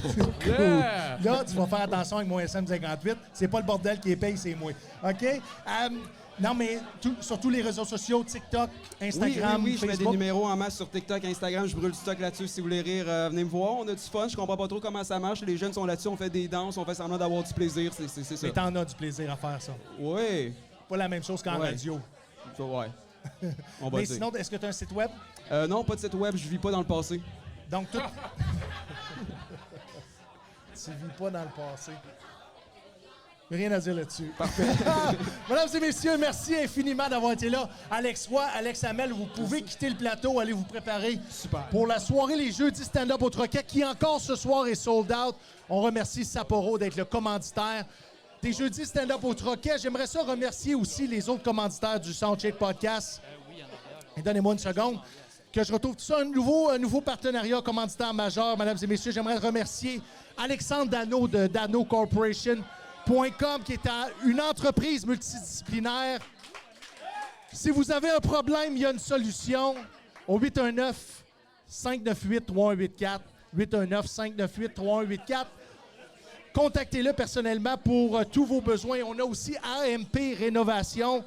Yeah! Là, tu vas faire attention avec mon SM58. C'est pas le bordel qui est paye, c'est moi. OK? Non, mais sur tous les réseaux sociaux, TikTok, Instagram, oui, je mets des Facebook. numéros en masse sur TikTok, Instagram, je brûle du stock là-dessus. Si vous voulez rire, venez me voir. On a du fun, je comprends pas trop comment ça marche. Les jeunes sont là-dessus, on fait des danses, on fait semblant d'avoir du plaisir, c'est ça. Mais t'en as du plaisir à faire ça. Oui. Pas la même chose qu'en Ouais. radio. Ouais. On va Mais dire. sinon, est-ce que tu as un site web? Non, pas de site web, je vis pas dans le passé. Donc, tout. Tu vis pas dans le passé. Rien à dire là-dessus. Parfait. Mesdames et messieurs, merci infiniment d'avoir été là. Alex Roy, Alex Hamel, vous pouvez quitter le plateau, allez vous préparer pour la soirée Les Jeudis Stand-Up au Troquet, qui encore ce soir est sold out. On remercie Sapporo d'être le commanditaire des Jeudis Stand-Up au Troquet. J'aimerais ça remercier aussi les autres commanditaires du Soundcheck Podcast. Et donnez-moi une seconde. Que je retrouve tout ça, un nouveau partenariat commanditaire majeur. Mesdames et messieurs, j'aimerais remercier Alexandre Dano de Dano Corporation.com, qui est une entreprise multidisciplinaire. Si vous avez un problème, il y a une solution. Au 819-598-3184. 819-598-3184. Contactez-le personnellement pour tous vos besoins. On a aussi AMP Rénovation,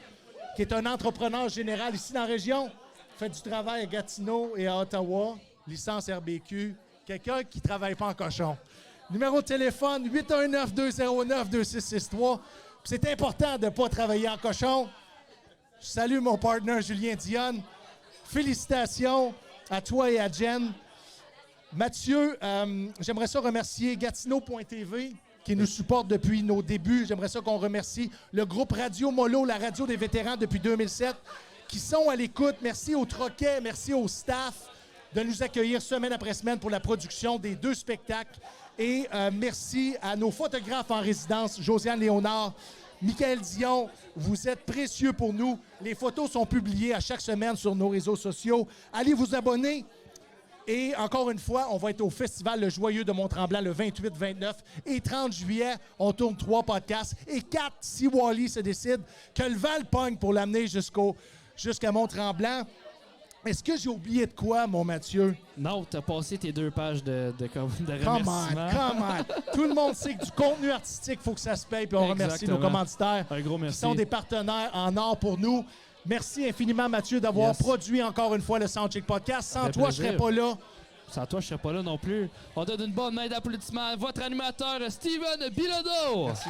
qui est un entrepreneur général ici dans la région. Fait du travail à Gatineau et à Ottawa. Licence RBQ. Quelqu'un qui ne travaille pas en cochon. Numéro de téléphone, 819-209-2663. C'est important de ne pas travailler en cochon. Je salue mon partenaire Julien Dionne. Félicitations à toi et à Jen. Mathieu, j'aimerais ça remercier Gatineau.tv qui nous supporte depuis nos débuts. J'aimerais ça qu'on remercie le groupe Radio Molo, la radio des vétérans depuis 2007, qui sont à l'écoute. Merci au Troquet, merci au staff de nous accueillir semaine après semaine pour la production des 2 spectacles. Et merci à nos photographes en résidence, Josiane Léonard, Michael Dion. Vous êtes précieux pour nous. Les photos sont publiées à chaque semaine sur nos réseaux sociaux. Allez vous abonner. Et encore une fois, on va être au Festival Le Joyeux de Mont-Tremblant le 28, 29 et 30 juillet. On tourne 3 podcasts et 4 si Wally se décide que le Val pogne pour l'amener jusqu'à Mont-Tremblant. Est-ce que j'ai oublié de quoi, mon Mathieu? Non, t'as passé tes 2 pages de Come remerciements. on. Tout le monde sait que du contenu artistique, il faut que ça se paye. Puis on remercie nos Exactement. commanditaires Un gros qui merci. sont des partenaires en or pour nous. Merci infiniment, Mathieu, d'avoir Yes. produit encore une fois le Soundcheck Podcast. Sans fait toi, je plaisir. serais pas là. Sans toi, je serais pas là non plus. On donne une bonne main d'applaudissements à votre animateur, Steven Bilodeau. Merci.